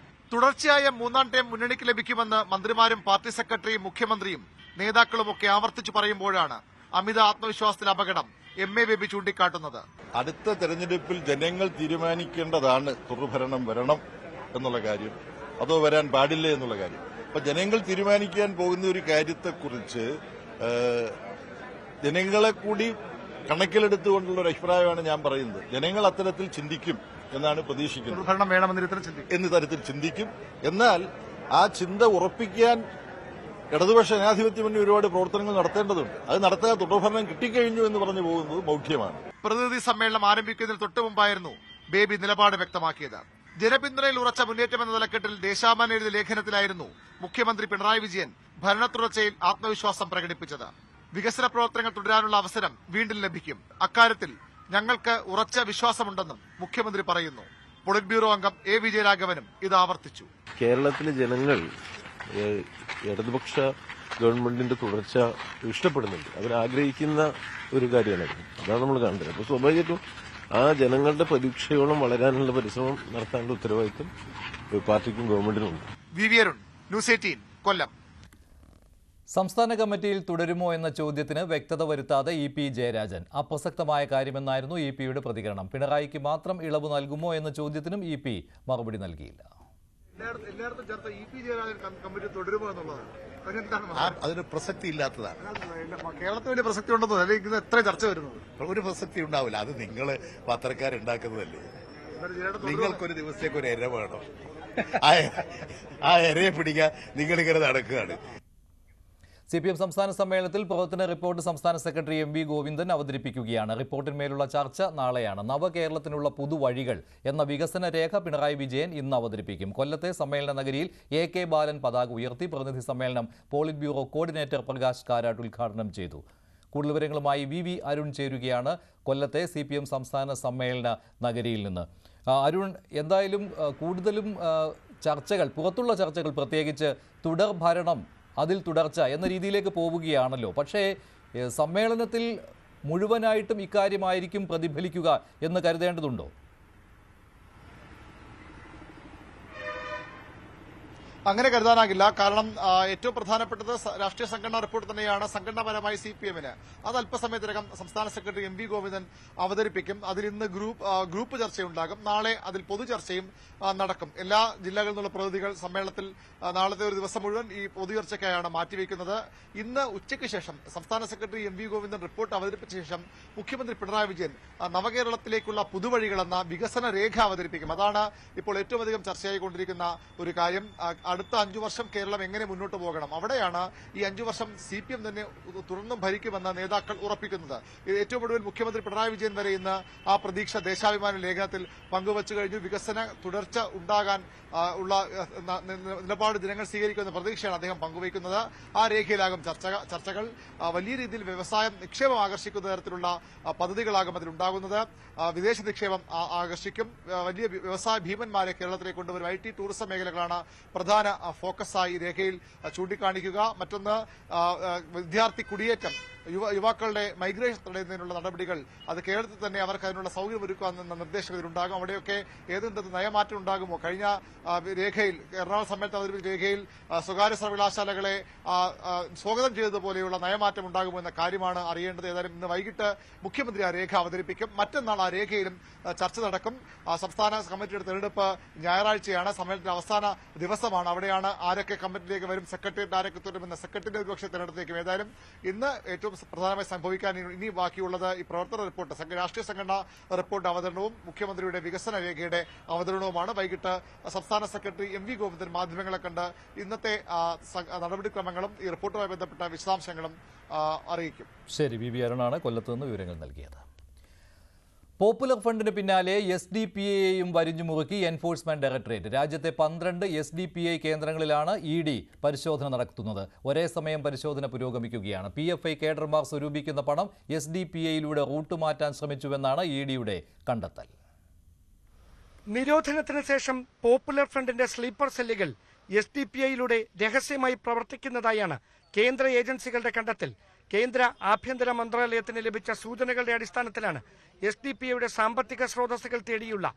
തുടർച്ചയായ മൂന്നാം ടൈം മുന്നണിക്ക് ലഭിക്കുമെന്ന് മന്ത്രിമാരും പാർട്ടി സെക്രട്ടറിയും മുഖ്യമന്ത്രിയും നേതാക്കളുമൊക്കെ ആവർത്തിച്ചു പറയുമ്പോഴാണ് അമിത ആത്മവിശ്വാസത്തിൽ അപകടം MA ബേബി ചൂണ്ടിക്കാട്ടുന്നത്. അടുത്ത തെരഞ്ഞെടുപ്പിൽ ജനങ്ങൾ തീരുമാനിക്കേണ്ടതാണ് തുടർഭരണം വരണം എന്നുള്ള കാര്യം, അതോ വരാൻ പാടില്ല എന്നുള്ള കാര്യം. അപ്പൊ ജനങ്ങൾ തീരുമാനിക്കാൻ പോകുന്ന ഒരു കാര്യത്തെക്കുറിച്ച് ജനങ്ങളെ കൂടി കണക്കിലെടുത്തുകൊണ്ടുള്ള ഒരു അഭിപ്രായമാണ് ഞാൻ പറയുന്നത്. ജനങ്ങൾ അത്തരത്തിൽ ചിന്തിക്കും എന്നാണ് പ്രതീക്ഷിക്കുന്നത്. തുടർഭരണം എന്ന തരത്തിൽ ചിന്തിക്കും. എന്നാൽ ആ ചിന്ത ഉറപ്പിക്കാൻ ഇടതുപക്ഷ ജനാധിപത്യ മുന്നണി ഒരുപാട് പ്രവർത്തനങ്ങൾ നടത്തേണ്ടതുണ്ട്. അത് നടത്താൻ തുടർഭരണം കിട്ടിക്കഴിഞ്ഞു എന്ന് പറഞ്ഞു പോകുന്നത് മൗഢ്യമാണ്. പ്രതിനിധി സമ്മേളനം ആരംഭിക്കുന്നതിന് തൊട്ടു മുമ്പായിരുന്നു ബേബി നിലപാട് വ്യക്തമാക്കിയത്. ജനപിന്തുണയിൽ ഉറച്ച മുന്നേറ്റമെന്ന തലക്കെട്ടിൽ ദേശാഭിമാനി എഴുതിയ ലേഖനത്തിലായിരുന്നു മുഖ്യമന്ത്രി പിണറായി വിജയൻ ഭരണ തുടർച്ചയിൽ ആത്മവിശ്വാസം പ്രകടിപ്പിച്ചത്. വികസന പ്രവർത്തനങ്ങൾ തുടരാനുള്ള അവസരം വീണ്ടും ലഭിക്കും. അക്കാര്യത്തിൽ ഞങ്ങൾക്ക് ഉറച്ച വിശ്വാസമുണ്ടെന്നും മുഖ്യമന്ത്രി പറയുന്നു. പോളിറ്റ് ബ്യൂറോ അംഗം A വിജയരാഘവനും ഇത് ആവർത്തിച്ചു. കേരളത്തിലെ ജനങ്ങൾ ഇടതുപക്ഷ ഗവൺമെന്റിന്റെ തുടർച്ച ഇഷ്ടപ്പെടുന്നുണ്ട്, അവരാഗ്രഹിക്കുന്ന ഒരു കാര്യമാണ്. അതാണ് നമ്മൾ കാണുന്നത്. അപ്പോൾ സ്വാഭാവികമായിട്ടും ആ ജനങ്ങളുടെ പ്രതീക്ഷയോളം വളരാനുള്ള പരിശ്രമം നടത്താനുള്ള ഉത്തരവാദിത്വം പാർട്ടിക്കും ഗവൺമെന്റിനും ഉണ്ട്. വി അരുൺ, ന്യൂസ് 18 കൊല്ലം. സംസ്ഥാന കമ്മിറ്റിയിൽ തുടരുമോ എന്ന ചോദ്യത്തിന് വ്യക്തത വരുത്താതെ EP ജയരാജൻ. അപ്രസക്തമായ കാര്യമെന്നായിരുന്നു EPയുടെ പ്രതികരണം. പിണറായിക്ക് മാത്രം ഇളവ് നൽകുമോ എന്ന ചോദ്യത്തിനും EP മറുപടി നൽകിയില്ല. കമ്മിറ്റി തുടരുമോ എന്നുള്ളത് അതിന് പ്രസക്തി ഇല്ലാത്തതാണ്. കേരളത്തിൽ വലിയ പ്രസക്തി ഉണ്ടെന്നോ അല്ലെങ്കിൽ എത്ര ചർച്ച വരുന്നത്? ഒരു പ്രസക്തി ഉണ്ടാവില്ല. അത് നിങ്ങൾ പത്രക്കാരുണ്ടാക്കുന്നതല്ലേ. നിങ്ങൾക്കൊരു ദിവസത്തേക്ക് ഒരു ഇര വേണം. ആ ഇരയെ പിടിക്കാൻ നിങ്ങളിങ്ങനെ നടക്കുകയാണ്. CPM സംസ്ഥാന സമ്മേളനത്തിൽ പ്രവർത്തന റിപ്പോർട്ട് സംസ്ഥാന സെക്രട്ടറി MV ഗോവിന്ദൻ അവതരിപ്പിക്കുകയാണ്. റിപ്പോർട്ടിന്മേലുള്ള ചർച്ച നാളെയാണ്. നവകേരളത്തിനുള്ള പുതുവഴികൾ എന്ന വികസന രേഖ പിണറായി വിജയൻ ഇന്ന് അവതരിപ്പിക്കും. കൊല്ലത്തെ സമ്മേളന നഗരിയിൽ AK ബാലൻ പതാക ഉയർത്തി. പ്രതിനിധി സമ്മേളനം polit bureau coordinator Prakash Karat ഉദ്ഘാടനം ചെയ്തു. കൂടുതൽ വിവരങ്ങളുമായി VV അരുൺ ചേരുകയാണ് കൊല്ലത്തെ CPM സംസ്ഥാന സമ്മേളന നഗരിയിൽ നിന്ന്. അരുൺ, എന്തായാലും കൂടുതലും ചർച്ചകൾ, പുറത്തുള്ള ചർച്ചകൾ, പ്രത്യേകിച്ച് തുടർഭരണം, അതിൽ തുടർച്ച എന്ന രീതിയിലേക്ക് പോവുകയാണല്ലോ. പക്ഷേ സമ്മേളനത്തിൽ മുഴുവനായിട്ടും ഇക്കാര്യമായിരിക്കും പ്രതിഫലിക്കുക എന്ന് കരുതേണ്ടതുണ്ടോ? അങ്ങനെ കരുതാനാകില്ല. കാരണം ഏറ്റവും പ്രധാനപ്പെട്ടത് രാഷ്ട്രീയ സംഘടനാ റിപ്പോർട്ട് തന്നെയാണ്. സംഘടനാപരമായി CPMന് അത് അല്പസമയത്തിനകം സംസ്ഥാന സെക്രട്ടറി MV ഗോവിന്ദൻ അവതരിപ്പിക്കും. അതിൽ ഇന്ന് ഗ്രൂപ്പ് ചർച്ചയുണ്ടാകും. നാളെ അതിൽ പൊതുചർച്ചയും നടക്കും. എല്ലാ ജില്ലകളിൽ നിന്നുള്ള പ്രതിനിധികൾ സമ്മേളനത്തിൽ നാളത്തെ ഒരു ദിവസം മുഴുവൻ ഈ പൊതുചർച്ചയ്ക്കായാണ് മാറ്റിവെക്കുന്നത്. ഇന്ന് ഉച്ചയ്ക്ക് ശേഷം സംസ്ഥാന സെക്രട്ടറി MV ഗോവിന്ദൻ റിപ്പോർട്ട് അവതരിപ്പിച്ച ശേഷം മുഖ്യമന്ത്രി പിണറായി വിജയൻ നവകേരളത്തിലേക്കുള്ള പുതുവഴികളെന്ന വികസന രേഖ അവതരിപ്പിക്കും. അതാണ് ഇപ്പോൾ ഏറ്റവും അധികം ചർച്ചയായിക്കൊണ്ടിരിക്കുന്ന ഒരു കാര്യം. അടുത്ത 5 വർഷം കേരളം എങ്ങനെ മുന്നോട്ട് പോകണം, അവിടെയാണ് ഈ 5 വർഷം CPM തന്നെ തുടർന്നും ഭരിക്കുമെന്ന് നേതാക്കൾ ഉറപ്പിക്കുന്നത്. ഏറ്റവും ഒടുവിൽ മുഖ്യമന്ത്രി പിണറായി വിജയൻ വരെ ഇന്ന് ആ പ്രതീക്ഷ ദേശാഭിമാനി ലേഖനത്തിൽ പങ്കുവച്ചു കഴിഞ്ഞു. വികസന തുടർച്ച ഉണ്ടാകാൻ ഉള്ള നിലപാട് ജനങ്ങൾ സ്വീകരിക്കുന്ന പ്രതീക്ഷയാണ് അദ്ദേഹം പങ്കുവയ്ക്കുന്നത്. ആ രേഖയിലാകും ചർച്ചകൾ. വലിയ രീതിയിൽ വ്യവസായം നിക്ഷേപം ആകർഷിക്കുന്ന തരത്തിലുള്ള പദ്ധതികളാകും അതിലുണ്ടാകുന്നത്. വിദേശ നിക്ഷേപം ആകർഷിക്കും. വലിയ വ്യവസായ ഭീമന്മാരെ കേരളത്തിലേക്ക് കൊണ്ടുവരും. IT ടൂറിസം മേഖലകളാണ് പ്രധാന പ്രധാന ഫോക്കസായി രേഖയിൽ ചൂണ്ടിക്കാണിക്കുക. മറ്റൊന്ന് വിദ്യാർത്ഥി കുടിയേറ്റം, യുവാക്കളുടെ മൈഗ്രേഷൻ തടയുന്നതിനുള്ള നടപടികൾ, അത് കേരളത്തിൽ തന്നെ അവർക്ക് അതിനുള്ള സൗകര്യം ഒരുക്കാമെന്ന നിർദ്ദേശം ഇതിലുണ്ടാകും. അവിടെയൊക്കെ ഏതെങ്കിലും നയമാറ്റം ഉണ്ടാകുമോ? കഴിഞ്ഞ രേഖയിൽ, എറണാകുളം സമ്മേളനത്തിൽ അവതരിപ്പിച്ച രേഖയിൽ സ്വകാര്യ സർവകലാശാലകളെ സ്വാഗതം ചെയ്തതുപോലെയുള്ള നയമാറ്റം ഉണ്ടാകുമോ എന്ന കാര്യമാണ് അറിയേണ്ടത്. ഏതായാലും ഇന്ന് വൈകിട്ട് മുഖ്യമന്ത്രി ആ രേഖ അവതരിപ്പിക്കും. മറ്റന്നാൾ ആ രേഖയിലും ചർച്ച നടക്കും. സംസ്ഥാന കമ്മിറ്റിയുടെ തെരഞ്ഞെടുപ്പ് ഞായറാഴ്ചയാണ്, സമ്മേളനത്തിന്റെ അവസാന ദിവസമാണ്. അവിടെയാണ് ആരൊക്കെ കമ്മിറ്റിയിലേക്ക് വരും, സെക്രട്ടേറിയറ്റ് ആരൊക്കെ തുടരുമെന്ന സെക്രട്ടറിയുടെ ഒരുപക്ഷെ തെരഞ്ഞെടുത്തേക്കും. ഏതായാലും ഇന്ന് ഏറ്റവും പ്രധാനമായി സംഭവിക്കാൻ ഇനി ബാക്കിയുള്ളത് ഈ പ്രവർത്തന റിപ്പോർട്ട്, രാഷ്ട്രീയ സംഘടനാ റിപ്പോർട്ട് അവതരണവും മുഖ്യമന്ത്രിയുടെ വികസന രേഖയുടെ അവതരണവുമാണ്. വൈകിട്ട് സംസ്ഥാന സെക്രട്ടറി MV ഗോവിന്ദൻ മാധ്യമങ്ങളെ കണ്ട് ഇന്നത്തെ നടപടിക്രമങ്ങളും ഈ റിപ്പോർട്ടുമായി ബന്ധപ്പെട്ട വിശദാംശങ്ങളും അറിയിക്കും. ശരി, ബി അരുണാണ് കൊല്ലത്ത് നിന്ന് വിവരങ്ങൾ നൽകിയത്. പോപ്പുലർ ഫണ്ടിന് പിന്നാലെ SDPIയെയും വരിഞ്ഞു മുറുക്കി എൻഫോഴ്സ്മെന്റ് ഡയറക്ടറേറ്റ്. രാജ്യത്തെ 12 SDPI കേന്ദ്രങ്ങളിലാണ് ED പരിശോധന നടത്തുന്നത്. ഒരേ സമയം പരിശോധന പുരോഗമിക്കുകയാണ്. PFI കേഡർമാർ സ്വരൂപിക്കുന്ന പണം SDPIയിലൂടെ റൂട്ട് മാറ്റാൻ ശ്രമിച്ചുവെന്നാണ് EDയുടെ കണ്ടെത്തൽ. നിരോധനത്തിന് ശേഷം പോപ്പുലർ ഫ്രണ്ടിന്റെ സ്ലീപ്പർ സെല്ലുകൾ SDPIയിലൂടെ രഹസ്യമായി പ്രവർത്തിക്കുന്നതായാണ് കേന്ദ്ര ഏജൻസികളുടെ കണ്ടെത്തൽ. കേന്ദ്ര ആഭ്യന്തര മന്ത്രാലയത്തിന് ലഭിച്ച സൂചനകളുടെ അടിസ്ഥാനത്തിലാണ് SDPIയുടെ സാമ്പത്തിക സ്രോതസ്സുകൾ തേടിയുള്ള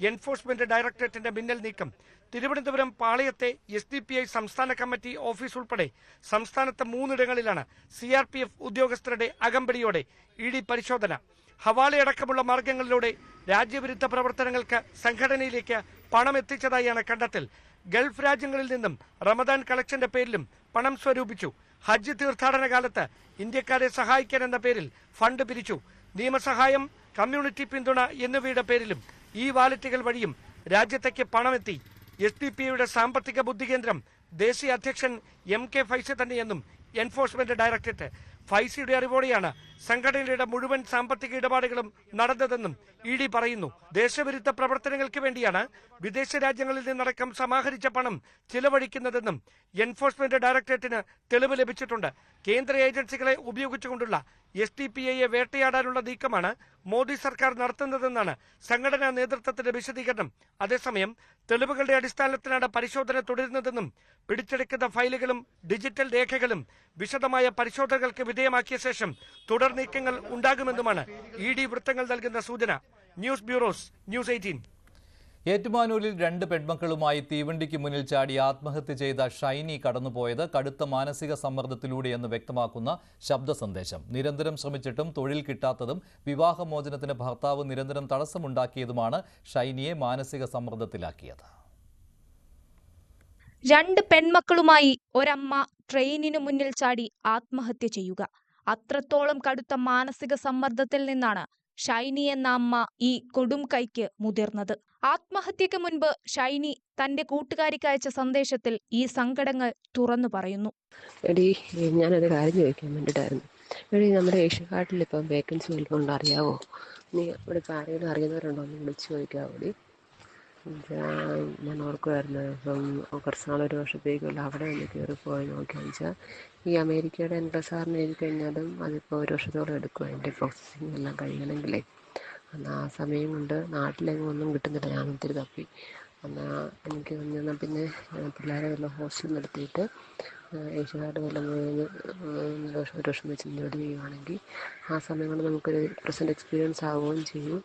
എൻഫോഴ്സ്മെന്റ് ഡയറക്ടറേറ്റിന്റെ മിന്നൽ നീക്കം. തിരുവനന്തപുരം പാളയത്തെ SDPI സംസ്ഥാന കമ്മിറ്റി ഓഫീസ് ഉൾപ്പെടെ സംസ്ഥാനത്ത് 3 ഇടങ്ങളിലാണ് CRPF ഉദ്യോഗസ്ഥരുടെ അകമ്പടിയോടെ ED പരിശോധന. ഹവാലയടക്കമുള്ള മാർഗങ്ങളിലൂടെ രാജ്യവിരുദ്ധ പ്രവർത്തനങ്ങൾക്ക് സംഘടനയിലേക്ക് പണം എത്തിച്ചതായാണ് കണ്ടെത്തൽ. ഗൾഫ് രാജ്യങ്ങളിൽ നിന്നും റമദാൻ കളക്ഷന്റെ പേരിലും പണം സ്വരൂപിച്ചു. ഹജ്ജ് തീർത്ഥാടന കാലത്ത് ഇന്ത്യക്കാരെ സഹായിക്കാൻ എന്ന പേരിൽ ഫണ്ട് പിരിച്ചു. നിയമസഹായം, കമ്മ്യൂണിറ്റി പിന്തുണ എന്നിവയുടെ പേരിലും ഈ വാലറ്റുകൾ വഴിയും രാജ്യത്തേക്ക് പണമെത്തി. SDPIയുടെ സാമ്പത്തിക ബുദ്ധികേന്ദ്രം ദേശീയ അധ്യക്ഷൻ MK ഫൈസി തന്നെയെന്നും എൻഫോഴ്സ്മെന്റ് ഡയറക്ടറേറ്റ്. ഫൈസിയുടെ അറിവോടെയാണ് സംഘടനയുടെ മുഴുവൻ സാമ്പത്തിക ഇടപാടുകളും നടന്നതെന്നും ED പറയുന്നു. ദേശവിരുദ്ധ പ്രവർത്തനങ്ങൾക്ക് വേണ്ടിയാണ് വിദേശ രാജ്യങ്ങളിൽ നിന്നടക്കം സമാഹരിച്ച പണം ചിലവഴിക്കുന്നതെന്നും എൻഫോഴ്സ്മെന്റ് ഡയറക്ടറേറ്റിന് തെളിവ് ലഭിച്ചിട്ടുണ്ട്. കേന്ദ്ര ഏജൻസികളെ ഉപയോഗിച്ചുകൊണ്ടുള്ള SDPIയെ വേട്ടയാടാനുള്ള നീക്കമാണ് മോദി സർക്കാർ നടത്തുന്നതെന്നാണ് സംഘടനാ നേതൃത്വത്തിന്റെ വിശദീകരണം. അതേസമയം തെളിവുകളുടെ അടിസ്ഥാനത്തിലാണ് പരിശോധന തുടരുന്നതെന്നും പിടിച്ചെടുക്കുന്ന ഫയലുകളും ഡിജിറ്റൽ രേഖകളും വിശദമായ പരിശോധനകൾക്ക് വിധേയമാക്കിയ ശേഷം തുടർ നീക്കങ്ങൾ ഉണ്ടാകുമെന്നുമാണ് ED വൃത്തങ്ങൾ നൽകുന്ന സൂചന. News bureaus, news 18. ഏറ്റുമാനൂരിൽ 2 പെൺമക്കളുമായി തീവണ്ടിക്ക് മുന്നിൽ ചാടി ആത്മഹത്യ ചെയ്ത ഷൈനി കടന്നുപോയത് കടുത്ത മാനസിക സമ്മർദ്ദത്തിലൂടെയെന്ന് വ്യക്തമാക്കുന്ന ശബ്ദ സന്ദേശം. നിരന്തരം ശ്രമിച്ചിട്ടും തൊഴിൽ കിട്ടാത്തതും വിവാഹമോചനത്തിന് ഭർത്താവ് നിരന്തരം തടസ്സമുണ്ടാക്കിയതുമാണ് ഷൈനിയെ മാനസിക സമ്മർദ്ദത്തിലാക്കിയത്. 2 പെൺമക്കളുമായി ഒരമ്മ ട്രെയിനിനു മുന്നിൽ ചാടി ആത്മഹത്യ ചെയ്യുക. അത്രത്തോളം കടുത്ത മാനസിക സമ്മർദ്ദത്തിൽ നിന്നാണ് ഷൈനി എന്ന അമ്മ ഈ കൊടും കൈക്ക് മുതിർന്നത്. ആത്മഹത്യക്ക് മുൻപ് ഷൈനി തന്റെ കൂട്ടുകാരിക്ക് അയച്ച സന്ദേശത്തിൽ ഈ സങ്കടങ്ങൾ തുറന്നു പറയുന്നു. എടി, ഞാനൊരു കാര്യം ചോദിക്കാൻ വേണ്ടിയിട്ടായിരുന്നു. എടി, നമ്മുടെ ഏഷ്യക്കാട്ടിൽ ഇപ്പം വേക്കൻസി വല്ലതും അറിയാവോ? നീ ഇവിടെ ഇപ്പം ആരെങ്കിലും അറിയുന്നവരുണ്ടോ എന്ന് വിളിച്ച് ചോദിക്കാവോ? ഞാൻ ഓർക്കുമായിരുന്നു, ഇപ്പം കുറച്ച് നാളൊരു വർഷത്തേക്കുള്ള അവിടെ ഒന്ന് കയറിപ്പോയി നോക്കിയാന്ന് വെച്ചാൽ ഈ അമേരിക്കയുടെ NSRന് എഴുതി കഴിഞ്ഞാലും അതിപ്പോൾ 1 വർഷത്തോളം എടുക്കും അതിൻ്റെ പ്രോസസ്സിങ് എല്ലാം കഴിയണമെങ്കിലേ. എന്നാൽ ആ സമയം കൊണ്ട് നാട്ടിലെങ്ങും ഒന്നും കിട്ടുന്നില്ല. ഞാൻ ഒത്തിരി തപ്പി. എന്നാൽ എനിക്ക് എന്നാൽ പിന്നെ പിള്ളേരെ വല്ല ഹോസ്റ്റലിൽ നിർത്തിയിട്ട് ഏഷ്യക്കാട് വല്ലതും 1 വർഷം വെച്ച് ജോലി ചെയ്യുകയാണെങ്കിൽ ആ സമയം കൊണ്ട് നമുക്കൊരു പ്രസൻറ്റ് എക്സ്പീരിയൻസ് ആവുകയും ചെയ്യും.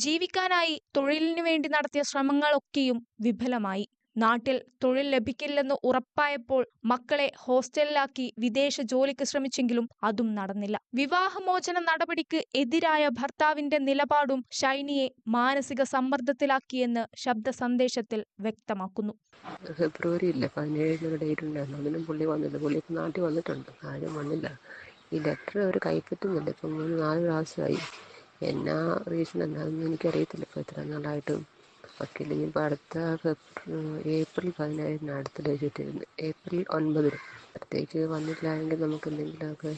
ജീവിക്കാനായി തൊഴിലിനു വേണ്ടി നടത്തിയ ശ്രമങ്ങളൊക്കെയും വിഫലമായി. നാട്ടിൽ തൊഴിൽ ലഭിക്കില്ലെന്ന് ഉറപ്പായപ്പോൾ മക്കളെ ഹോസ്റ്റലിലാക്കി വിദേശ ജോലിക്ക് ശ്രമിച്ചെങ്കിലും അതും നടന്നില്ല. വിവാഹമോചന നടപടിക്ക് എതിരായ ഭർത്താവിന്റെ നിലപാടും ഷൈനിയെ മാനസിക സമ്മർദ്ദത്തിലാക്കിയെന്ന് ശബ്ദ സന്ദേശത്തിൽ വ്യക്തമാക്കുന്നു. ഫെബ്രുവരിയിൽ 17 ഡേറ്റ് ഉണ്ടായിരുന്നു. അതിനും പുള്ളി വന്നില്ല. പുള്ളി ഇപ്പം നാട്ടിൽ വന്നിട്ടുണ്ട്, ആരും വന്നില്ല. ഈ ലെറ്റർ അവർ കൈപ്പറ്റുന്നില്ല. ഇപ്പം 3-4 പ്രാവശ്യമായി. എന്നാ റീസൺ എന്താണെന്ന് എനിക്കറിയത്തില്ല. ഇപ്പോൾ ഇത്ര നാളായിട്ടും വക്കീൽ ഇനിയിപ്പോൾ അടുത്ത ഏപ്രിൽ 17 അടുത്ത ഡേറ്റ് ഇട്ടിരുന്നു. ഏപ്രിൽ 9 അടുത്തേക്ക് വന്നില്ല എങ്കിൽ നമുക്ക് എന്തെങ്കിലുമൊക്കെ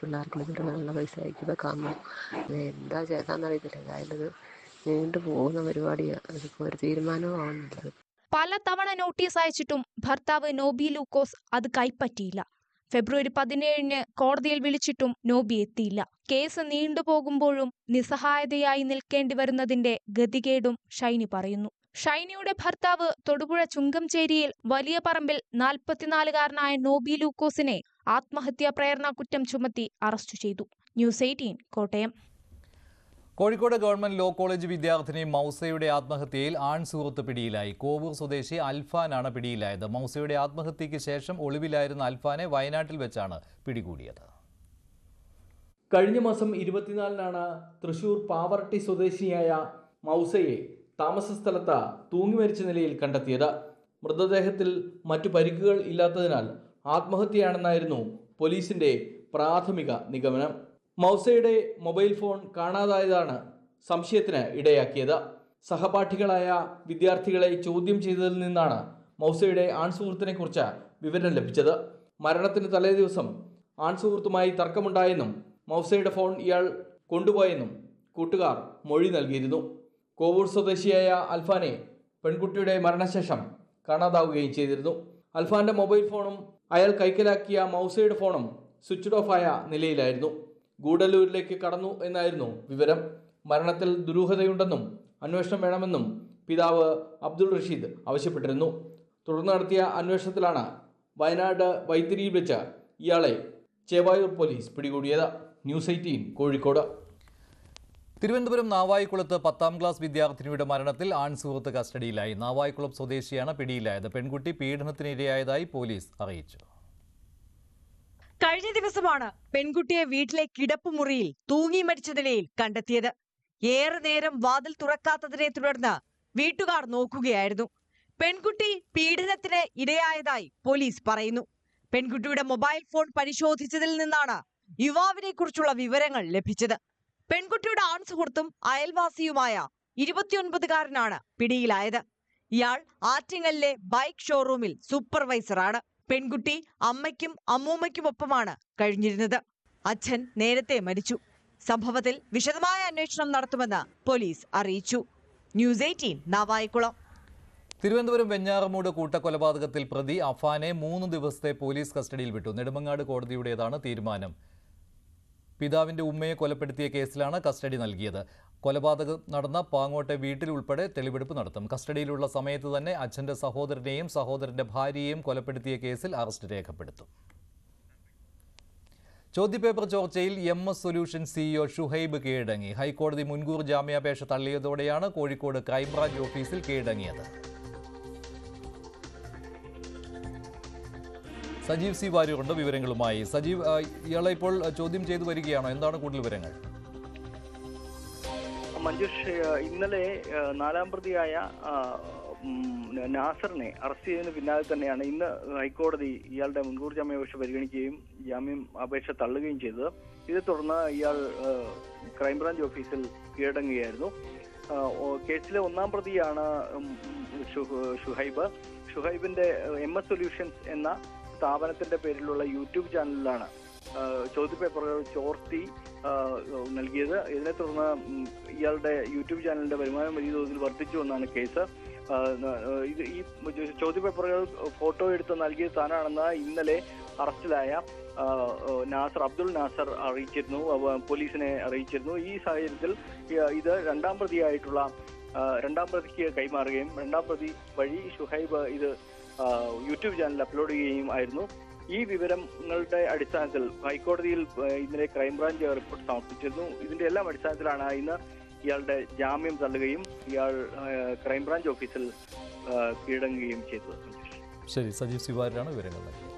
പിള്ളേർക്ക് വിതരണമുള്ള പൈസ അയക്കുക കാണണം. അത് എന്താ ചെയ്താന്നറിയത്തില്ല. ഏതായാലും ഇത് നീണ്ടു പോകുന്ന പരിപാടിയാണ്. അതിപ്പോൾ ഒരു തീരുമാനവും ആവുന്നില്ല. പലതവണ നോട്ടീസ് അയച്ചിട്ടും ഭർത്താവ് നോബി ലൂക്കോസ് അത് കൈപ്പറ്റിയില്ല. ഫെബ്രുവരി 17 കോടതിയിൽ വിളിച്ചിട്ടും നോബി എത്തിയില്ല. കേസ് നീണ്ടുപോകുമ്പോഴും നിസ്സഹായതയായി നിൽക്കേണ്ടി വരുന്നതിന്റെ ഗതികേടും ഷൈനി പറയുന്നു. ഷൈനിയുടെ ഭർത്താവ് തൊടുപുഴ ചുങ്കംചേരിയിൽ വലിയ പറമ്പിൽ 44-കാരനായ നോബി ലൂക്കോസിനെ ആത്മഹത്യാ പ്രേരണ കുറ്റം ചുമത്തി അറസ്റ്റ് ചെയ്തു. News 18 Kottayam. Kozhikode government law college വിദ്യാർത്ഥിനി മൗസയുടെ ആത്മഹത്യയിൽ ആൺ സുഹൃത്ത് പിടിയിലായി. കോവൂർ സ്വദേശി അൽഫാനാണ് പിടിയിലായത്. മൗസയുടെ ആത്മഹത്യയ്ക്ക് ശേഷം ഒളിവിലായിരുന്ന അൽഫാനെ വയനാട്ടിൽ വെച്ചാണ് പിടികൂടിയത്. കഴിഞ്ഞ മാസം 24-നാണ് തൃശൂർ പാവറട്ടി സ്വദേശിയായ മൗസയെ താമസ സ്ഥലത്ത് തൂങ്ങി മരിച്ച നിലയിൽ കണ്ടെത്തിയത്. മൃതദേഹത്തിൽ മറ്റു പരിക്കുകൾ ഇല്ലാത്തതിനാൽ ആത്മഹത്യയാണെന്നായിരുന്നു പോലീസിന്റെ പ്രാഥമിക നിഗമനം. മൗസയുടെ മൊബൈൽ ഫോൺ കാണാതായതാണ് സംശയത്തിന് ഇടയാക്കിയത്. സഹപാഠികളായ വിദ്യാർത്ഥികളെ ചോദ്യം ചെയ്തതിൽ നിന്നാണ് മൗസയുടെ ആൺസുഹൃത്തിനെ കുറിച്ച് വിവരം ലഭിച്ചത്. മരണത്തിന് തലേദിവസം ആൺസുഹൃത്തുമായി തർക്കമുണ്ടായെന്നും മൗസയുടെ ഫോൺ ഇയാൾ കൊണ്ടുപോയെന്നും കൂട്ടുകാർ മൊഴി നൽകിയിരുന്നു. കോവൂർ സ്വദേശിയായ അൽഫാനെ പെൺകുട്ടിയുടെ മരണശേഷം കാണാതാവുകയും ചെയ്തിരുന്നു. അൽഫാന്റെ മൊബൈൽ ഫോണും അയാൾ കൈക്കലാക്കിയ മൗസയുടെ ഫോണും സ്വിച്ച്ഡ് ഓഫ് ആയ നിലയിലായിരുന്നു. ഗൂഡല്ലൂരിലേക്ക് കടന്നു എന്നായിരുന്നു വിവരം. മരണത്തിൽ ദുരൂഹതയുണ്ടെന്നും അന്വേഷണം വേണമെന്നും പിതാവ് അബ്ദുൾ റഷീദ് ആവശ്യപ്പെട്ടിരുന്നു. തുടർന്ന് നടത്തിയ അന്വേഷണത്തിലാണ് വയനാട് വൈത്തിരിയിൽ വെച്ച് ഇയാളെ ചേവായൂർ പോലീസ് പിടികൂടിയത്. ന്യൂസ് 18 കോഴിക്കോട്. തിരുവനന്തപുരം നാവായിക്കുളത്ത് 10ാം ക്ലാസ് വിദ്യാർത്ഥിനിയുടെ മരണത്തിൽ ആൺസുഹൃത്ത് കസ്റ്റഡിയിലായി. നാവായിക്കുളം സ്വദേശിയാണ് പിടിയിലായത്. പെൺകുട്ടി പീഡനത്തിനിരയായതായി പോലീസ് അറിയിച്ചു. കഴിഞ്ഞ ദിവസമാണ് പെൺകുട്ടിയെ വീട്ടിലെ കിടപ്പുമുറിയിൽ തൂങ്ങി മരിച്ച നിലയിൽ കണ്ടെത്തിയത്. ഏറെ നേരം വാതിൽ തുറക്കാത്തതിനെ തുടർന്ന് വീട്ടുകാർ നോക്കുകയായിരുന്നു. പെൺകുട്ടി പീഡനത്തിന് ഇരയായതായി പോലീസ് പറയുന്നു. പെൺകുട്ടിയുടെ മൊബൈൽ ഫോൺ പരിശോധിച്ചതിൽ നിന്നാണ് യുവാവിനെ കുറിച്ചുള്ള വിവരങ്ങൾ ലഭിച്ചത്. പെൺകുട്ടിയുടെ ആൺസുഹൃത്തും അയൽവാസിയുമായ 29-കാരനാണ് പിടിയിലായത്. ഇയാൾ ആറ്റിങ്ങലിലെ ബൈക്ക് ഷോറൂമിൽ സൂപ്പർവൈസറാണ്. പെൺകുട്ടി അമ്മയ്ക്കും അമ്മൂമ്മയ്ക്കുമൊപ്പമാണ് കഴിഞ്ഞിരുന്നത്. അച്ഛൻ നേരത്തെ മരിച്ചു. സംഭവത്തിൽ വിശദമായ അന്വേഷണം നടത്തുമെന്ന് പോലീസ് അറിയിച്ചു. ന്യൂസ് 18 നാവായിക്കുളം. തിരുവനന്തപുരം വെഞ്ഞാറമൂട് കൂട്ടക്കൊലപാതകത്തിൽ പ്രതി അഫാനെ 3 ദിവസത്തെ പോലീസ് കസ്റ്റഡിയിൽ വിട്ടു. നെടുമങ്ങാട് കോടതിയുടേതാണ് തീരുമാനം. പിതാവിന്റെ ഉമ്മയെ കൊലപ്പെടുത്തിയ കേസിലാണ് കസ്റ്റഡി നൽകിയത്. കൊലപാതകം നടന്ന പാങ്ങോട്ടെ വീട്ടിൽ ഉൾപ്പെടെ തെളിവെടുപ്പ് നടത്തും. കസ്റ്റഡിയിലുള്ള സമയത്ത് തന്നെ അച്ഛന്റെ സഹോദരനെയും സഹോദരന്റെ ഭാര്യയെയും കൊലപ്പെടുത്തിയ കേസിൽ അറസ്റ്റ് രേഖപ്പെടുത്തും. ചോദ്യപേപ്പർ ചോർച്ചയിൽ MS സൊല്യൂഷൻ CEO ഷുഹൈബ് കീഴടങ്ങി. ഹൈക്കോടതി മുൻകൂർ ജാമ്യാപേക്ഷ തള്ളിയതോടെയാണ് കോഴിക്കോട് ക്രൈംബ്രാഞ്ച് ഓഫീസിൽ കീഴടങ്ങിയത്. സജീവ് സി വാര്യറുണ്ട് വിവരങ്ങളുമായി. സജീവ്, ഇയാളെ ഇപ്പോൾ ചോദ്യം ചെയ്തു വരികയാണോ? എന്താണ് കൂടുതൽ വിവരങ്ങൾ? മഞ്ജുഷ്, ഇന്നലെ 4ാം പ്രതിയായ നാസറിനെ അറസ്റ്റ് ചെയ്തതിന് പിന്നാലെ തന്നെയാണ് ഇന്ന് ഹൈക്കോടതി ഇയാളുടെ മുൻകൂർ ജാമ്യാപേക്ഷ പരിഗണിക്കുകയും ജാമ്യം അപേക്ഷ തള്ളുകയും ചെയ്തത്. ഇതേ തുടർന്ന് ഇയാൾ ക്രൈംബ്രാഞ്ച് ഓഫീസിൽ കീഴടങ്ങുകയായിരുന്നു. കേസിലെ 1ാം പ്രതിയാണ് ഷുഹൈബ്. ഷുഹൈബിന്റെ MS സൊല്യൂഷൻസ് എന്ന സ്ഥാപനത്തിന്റെ പേരിലുള്ള യൂട്യൂബ് ചാനലിലാണ് ചോദ്യപേപ്പറുകൾ ചോർത്തി നൽകിയത്. ഇതിനെ തുടർന്ന് ഇയാളുടെ യൂട്യൂബ് ചാനലിന്റെ വരുമാനം വലിയ തോതിൽ വർദ്ധിച്ചു എന്നാണ് കേസ്. ഈ ചോദ്യപേപ്പറുകൾ ഫോട്ടോ എടുത്ത് നൽകിയ താനാണെന്ന് ഇന്നലെ അറസ്റ്റിലായ അബ്ദുൾ നാസർ അറിയിച്ചിരുന്നു, പോലീസിനെ അറിയിച്ചിരുന്നു. ഈ സാഹചര്യത്തിൽ ഇത് 2ാം പ്രതിയായിട്ടുള്ള 2ാം പ്രതിക്ക് കൈമാറുകയും 2ാം പ്രതി വഴി ഷുഹൈബ് ഇത് യൂട്യൂബ് ചാനലിൽ അപ്ലോഡ് ചെയ്യുകയും ആയിരുന്നു. ഈ വിവരങ്ങളുടെ അടിസ്ഥാനത്തിൽ ഹൈക്കോടതിയിൽ ഇന്നലെ ക്രൈംബ്രാഞ്ച് റിപ്പോർട്ട് സമർപ്പിച്ചിരുന്നു. ഇതിന്റെ എല്ലാം അടിസ്ഥാനത്തിലാണ് ഇന്ന് ഇയാളുടെ ജാമ്യം തള്ളുകയും ഇയാൾ ക്രൈംബ്രാഞ്ച് ഓഫീസിൽ കീഴടങ്ങുകയും ചെയ്തത്. ശരി, സജീവ് സിവാരാണ് വിവരങ്ങൾ നൽകിയത്.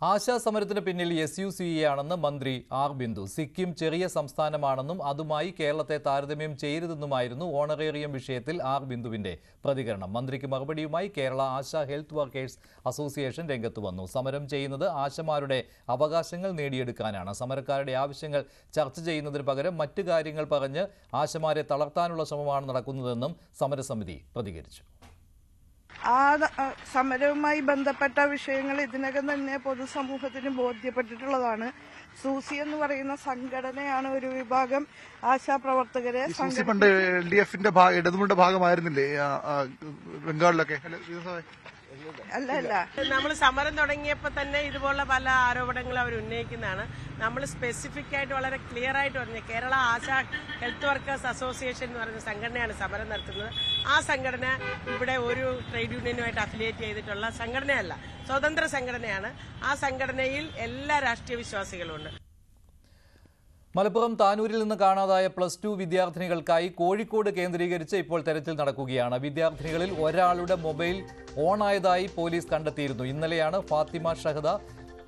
ആശാ സമരത്തിന് പിന്നിൽ SUCE ആണെന്ന് മന്ത്രി ആർ ബിന്ദു. സിക്കിം ചെറിയ സംസ്ഥാനമാണെന്നും അതുമായി കേരളത്തെ താരതമ്യം ചെയ്യരുതെന്നുമായിരുന്നു ഓണറേറിയം വിഷയത്തിൽ ആർ ബിന്ദുവിന്റെ പ്രതികരണം. മന്ത്രിക്ക് മറുപടിയുമായി Kerala ASHA health workers association രംഗത്ത് വന്നു. സമരം ചെയ്യുന്നത് ആശമാരുടെ അവകാശങ്ങൾ നേടിയെടുക്കാനാണ്. സമരക്കാരുടെ ആവശ്യങ്ങൾ ചർച്ച ചെയ്യുന്നതിന് പകരം മറ്റു കാര്യങ്ങൾ പറഞ്ഞ് ആശമാരെ തളർത്താനുള്ള ശ്രമമാണ് നടക്കുന്നതെന്നും സമരസമിതി പ്രതികരിച്ചു. ആ സമരവുമായി ബന്ധപ്പെട്ട വിഷയങ്ങൾ ഇതിനകം തന്നെ പൊതുസമൂഹത്തിന് ബോധ്യപ്പെട്ടിട്ടുള്ളതാണ്. സൂസി എന്ന് പറയുന്ന സംഘടനയാണ് ഒരു വിഭാഗം ആശാപ്രവർത്തകരെ. പണ്ട് LDFന്റെ ഇടതുമുണ്ട ഭാഗമായിരുന്നില്ലേ ബംഗാളിലൊക്കെ? അല്ല അല്ല നമ്മൾ സമരം തുടങ്ങിയപ്പോൾ തന്നെ ഇതുപോലുള്ള പല ആരോപണങ്ങളും അവർ ഉന്നയിക്കുന്നതാണ്. നമ്മൾ സ്പെസിഫിക് ആയിട്ട് വളരെ ക്ലിയർ ആയിട്ട് പറഞ്ഞു, Kerala ASHA health workers association എന്ന് പറയുന്ന സംഘടനയാണ് സമരം നടത്തുന്നത്. ആ സംഘടന ഇവിടെ ഒരു ട്രേഡ് യൂണിയനുമായിട്ട് അഫിലിയേറ്റ് ചെയ്തിട്ടുള്ള സംഘടനയല്ല, സ്വതന്ത്ര സംഘടനയാണ്. ആ സംഘടനയിൽ എല്ലാ രാഷ്ട്രീയ വിശ്വാസികളും ഉണ്ട്. മലപ്പുറം താനൂരിൽ നിന്ന് കാണാതായ +2 വിദ്യാർത്ഥിനികൾക്കായി കോഴിക്കോട് കേന്ദ്രീകരിച്ച് ഇപ്പോൾ തെരച്ചിൽ നടക്കുകയാണ്. വിദ്യാർത്ഥിനികളിൽ ഒരാളുടെ മൊബൈൽ ഓണായതായി പോലീസ് കണ്ടെത്തിയിരുന്നു. ഇന്നലെയാണ് ഫാത്തിമ ഷഹദ,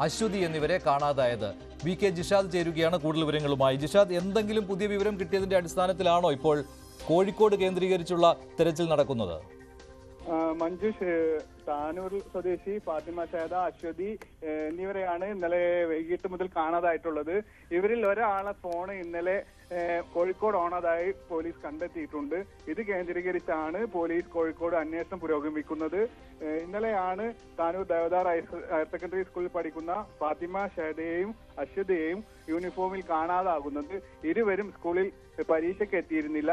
അശ്വതി എന്നിവരെ കാണാതായത്. VK ജിഷാദ് ചേരുകയാണ് കൂടുതൽ വിവരങ്ങളുമായി. ജിഷാദ്, എന്തെങ്കിലും പുതിയ വിവരം കിട്ടിയതിന്റെ അടിസ്ഥാനത്തിലാണോ ഇപ്പോൾ കോഴിക്കോട് കേന്ദ്രീകരിച്ചുള്ള തെരച്ചിൽ നടക്കുന്നത്? മഞ്ജുഷ്, താനൂർ സ്വദേശി ഫാത്തിമ ഷഹദ, അശ്വതി എന്നിവരെയാണ് ഇന്നലെ വൈകിട്ട് മുതൽ കാണാതായിട്ടുള്ളത്. ഇവരിൽ ഒരാളെ ഫോൺ ഇന്നലെ കോഴിക്കോട് ഓണാതായി പോലീസ് കണ്ടെത്തിയിട്ടുണ്ട്. ഇത് കേന്ദ്രീകരിച്ചാണ് പോലീസ് കോഴിക്കോട് അന്വേഷണം പുരോഗമിക്കുന്നത്. ഇന്നലെയാണ് താനൂർ ദേവദാർ ഹയർ സെക്കൻഡറി സ്കൂളിൽ പഠിക്കുന്ന ഫാത്തിമ ഷഹദയെയും അശ്വതിയെയും യൂണിഫോമിൽ കാണാതാകുന്നത്. ഇരുവരും സ്കൂളിൽ പരീക്ഷയ്ക്ക് എത്തിയിരുന്നില്ല.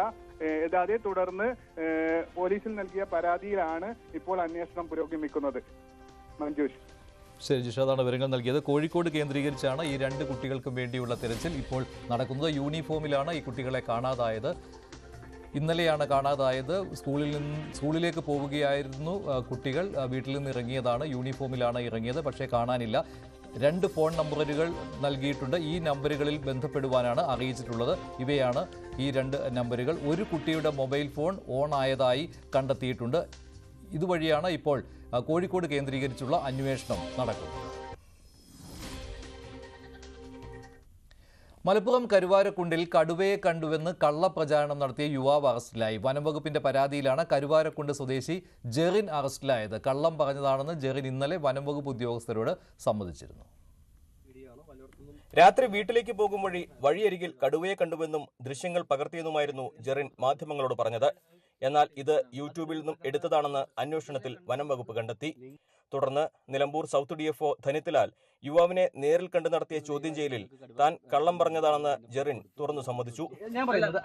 അതേ തുടർന്ന് പോലീസിൽ നൽകിയ പരാതിയിലാണ് ഇപ്പോൾ അന്വേഷണം പുരോഗമിക്കുന്നത്. മഞ്ജുഷ്. ശരി ജിഷാദാണ് വിവരങ്ങൾ നൽകിയത്. കോഴിക്കോട് കേന്ദ്രീകരിച്ചാണ് ഈ 2 കുട്ടികൾക്കും വേണ്ടിയുള്ള തെരച്ചിൽ ഇപ്പോൾ നടക്കുന്നത്. യൂണിഫോമിലാണ് ഈ കുട്ടികളെ കാണാതായത്. ഇന്നലെയാണ് കാണാതായത്. സ്കൂളിലേക്ക് പോവുകയായിരുന്നു കുട്ടികൾ. വീട്ടിൽ നിന്ന് ഇറങ്ങിയതാണ്, യൂണിഫോമിലാണ് ഇറങ്ങിയത്. പക്ഷേ കാണാനില്ല. 2 ഫോൺ നമ്പറുകൾ നൽകിയിട്ടുണ്ട്. ഈ നമ്പറുകളിൽ ബന്ധപ്പെടുവാനാണ് അറിയിച്ചിട്ടുള്ളത്. ഇവയാണ് ഈ 2 നമ്പറുകൾ. ഒരു കുട്ടിയുടെ മൊബൈൽ ഫോൺ ഓൺ ആയതായി കണ്ടെത്തിയിട്ടുണ്ട്. ഇതുവഴിയാണ് ഇപ്പോൾ കോഴിക്കോട് കേന്ദ്രീകരിച്ചുള്ള അന്വേഷണം നടക്കുന്നത്. മലപ്പുറം കരുവാരക്കുണ്ടിൽ കടുവയെ കണ്ടുവെന്ന് കള്ളപ്രചാരണം നടത്തിയ യുവാവ് അറസ്റ്റിലായി. വനംവകുപ്പിന്റെ പരാതിയിലാണ് കരുവാരക്കുണ്ട് സ്വദേശി ജെറിൻ അറസ്റ്റിലായത്. കള്ളം പറഞ്ഞതാണെന്ന് ജെറിൻ ഇന്നലെ വനംവകുപ്പ് ഉദ്യോഗസ്ഥരോട് സമ്മതിച്ചിരുന്നു. രാത്രി വീട്ടിലേക്ക് പോകും വഴിയരികിൽ കടുവയെ കണ്ടുവെന്നും ദൃശ്യങ്ങൾ പകർത്തിയെന്നുമായിരുന്നു ജെറിൻ മാധ്യമങ്ങളോട് പറഞ്ഞത്. എന്നാൽ ഇത് യൂട്യൂബിൽ നിന്നും എടുത്തതാണെന്ന് അന്വേഷണത്തിൽ വനംവകുപ്പ് കണ്ടെത്തി. തുടർന്ന് നിലമ്പൂർ സൗത്ത് DFO ധനിത്ലാൽ യുവാവിനെ നേരിൽ കണ്ട് നടത്തിയ ചോദ്യം ചെയ്യലിൽ താൻ കള്ളം പറഞ്ഞതാണെന്ന് ജെറിൻ തുറന്നു സമ്മതിച്ചു. ഞാൻ പറയുന്നത്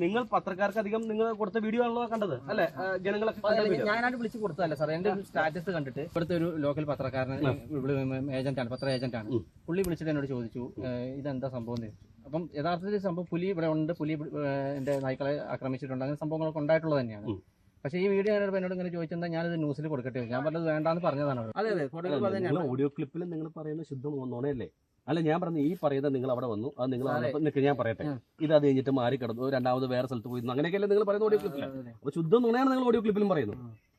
നിങ്ങൾ പത്രക്കാർക്ക് അധികം നിങ്ങൾ കൊടുത്ത വീഡിയോ ആണല്ലോ കണ്ടത് അല്ലെ? ജനങ്ങളൊക്കെ ഞാനായിട്ട് വിളിച്ചു കൊടുത്തതല്ല സാർ. എന്റെ സ്റ്റാറ്റസ് കണ്ടിട്ട് ഇവിടുത്തെ ഒരു ലോക്കൽ പത്രക്കാരൻ ഏജന്റാണ്, പത്ര ഏജന്റാണ്. പുള്ളി വിളിച്ചിട്ട് എന്നോട് ചോദിച്ചു ഇതെന്താ സംഭവം എന്ന്. അപ്പം യഥാർത്ഥത്തിൽ സംഭവം പുലി ഇവിടെ ഉണ്ട്, പുലി എന്റെ നായ്ക്കളെ ആക്രമിച്ചിട്ടുണ്ട്, അങ്ങനെ സംഭവങ്ങളൊക്കെ ഉണ്ടായിട്ടുള്ളത് തന്നെയാണ്. പക്ഷേ ഈ വീഡിയോ എന്നോട് ഇങ്ങനെ ചോദിച്ചാൽ ഞാനിത് ന്യൂസിൽ കൊടുക്കട്ടെ, ഞാൻ പറഞ്ഞത് വേണ്ടാന്ന് പറഞ്ഞതാണ്. ഓഡിയോ ക്ലിപ്പിൽ നിങ്ങൾ പറയുന്ന ശുദ്ധം നുണയല്ലേ? അല്ല, ഞാൻ പറഞ്ഞു ഈ പറയുന്നത് നിങ്ങൾ അവിടെ വന്നു, അത് നിങ്ങൾ ഞാൻ പറയട്ടെ, ഇത് അത് കഴിഞ്ഞിട്ട് മാറി കിടന്നു, രണ്ടാമത് വേറെ സ്ഥലത്ത് പോയി, അങ്ങനെയൊക്കെയല്ലേ നിങ്ങൾ പറയുന്ന ഓഡിയോ ക്ലിപ്പിൽ? അപ്പൊ ശുദ്ധം നുണയാണ് നിങ്ങൾ ഓഡിയോ ക്ലിപ്പിലും പറയുന്നു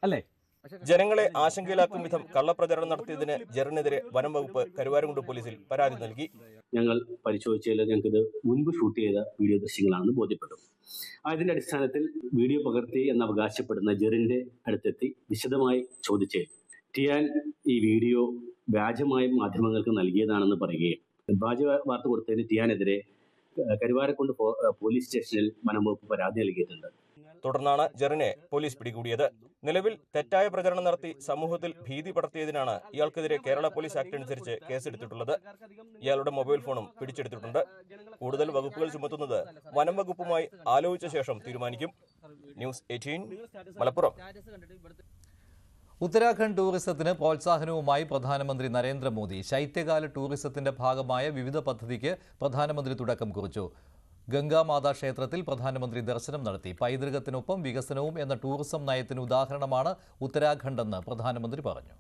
അല്ലേ? ജനങ്ങളെ ആശങ്കയിലാക്കും വിധം കള്ളപ്രചരണം നടത്തിയതിന് ജെറിനെതിരെ വനംവകുപ്പ് കരുവാരക്കുണ്ട് പോലീസിൽ പരാതി നൽകി. ഞങ്ങൾ പരിശോധിച്ചതിൽ ഞങ്ങൾക്കിത് മുൻപ് ഷൂട്ട് ചെയ്ത വീഡിയോ ദൃശ്യങ്ങളാണെന്ന് ബോധ്യപ്പെട്ടു. അതിന്റെ അടിസ്ഥാനത്തിൽ വീഡിയോ പകർത്തി എന്ന് അവകാശപ്പെടുന്ന ജെറിന്റെ അടുത്തെത്തി വിശദമായി ചോദിച്ച് ടിയാൻ ഈ വീഡിയോ വ്യാജമായ മാധ്യമങ്ങൾക്ക് നൽകിയതാണെന്ന് പറയുകയും വ്യാജ വാർത്ത കൊടുത്തതിന് ടിയാനെതിരെ കരുവാരക്കുണ്ട് പോലീസ് സ്റ്റേഷനിൽ വനംവകുപ്പ് പരാതി നൽകിയിട്ടുണ്ട്. തുടർന്നാണ് ജെറിനെ പോലീസ് പിടികൂടിയത്. നിലവിൽ തെറ്റായ പ്രചരണം നടത്തി സമൂഹത്തിൽ ഭീതി പടർത്തിയതിനാണ് ഇയാൾക്കെതിരെ കേരള പോലീസ് ആക്ട് അനുസരിച്ച് കേസെടുത്തിട്ടുള്ളത്. ഇയാളുടെ മൊബൈൽ ഫോണും പിടിച്ചെടുത്തിട്ടുണ്ട്. കൂടുതൽ വകുപ്പുകൾ ചുമത്തുന്നത് വനം വകുപ്പുമായി ആലോചിച്ച ശേഷം തീരുമാനിക്കും. ന്യൂസ് 18 മലപ്പുറം. ഉത്തരാഖണ്ഡ് ടൂറിസത്തിന് പ്രോത്സാഹനവുമായി പ്രധാനമന്ത്രി നരേന്ദ്രമോദി. ശൈത്യകാല ടൂറിസത്തിന്റെ ഭാഗമായ വിവിധ പദ്ധതിക്ക് പ്രധാനമന്ത്രി തുടക്കം കുറിച്ചു. ഗംഗാമാതാ ക്ഷേത്രത്തിൽ പ്രധാനമന്ത്രി ദർശനം നടത്തി. പൈതൃകത്തിനൊപ്പം വികസനവും എന്ന ടൂറിസം നയത്തിന് ഉദാഹരണമാണ് ഉത്തരാഖണ്ഡെന്ന് പ്രധാനമന്ത്രി പറഞ്ഞു.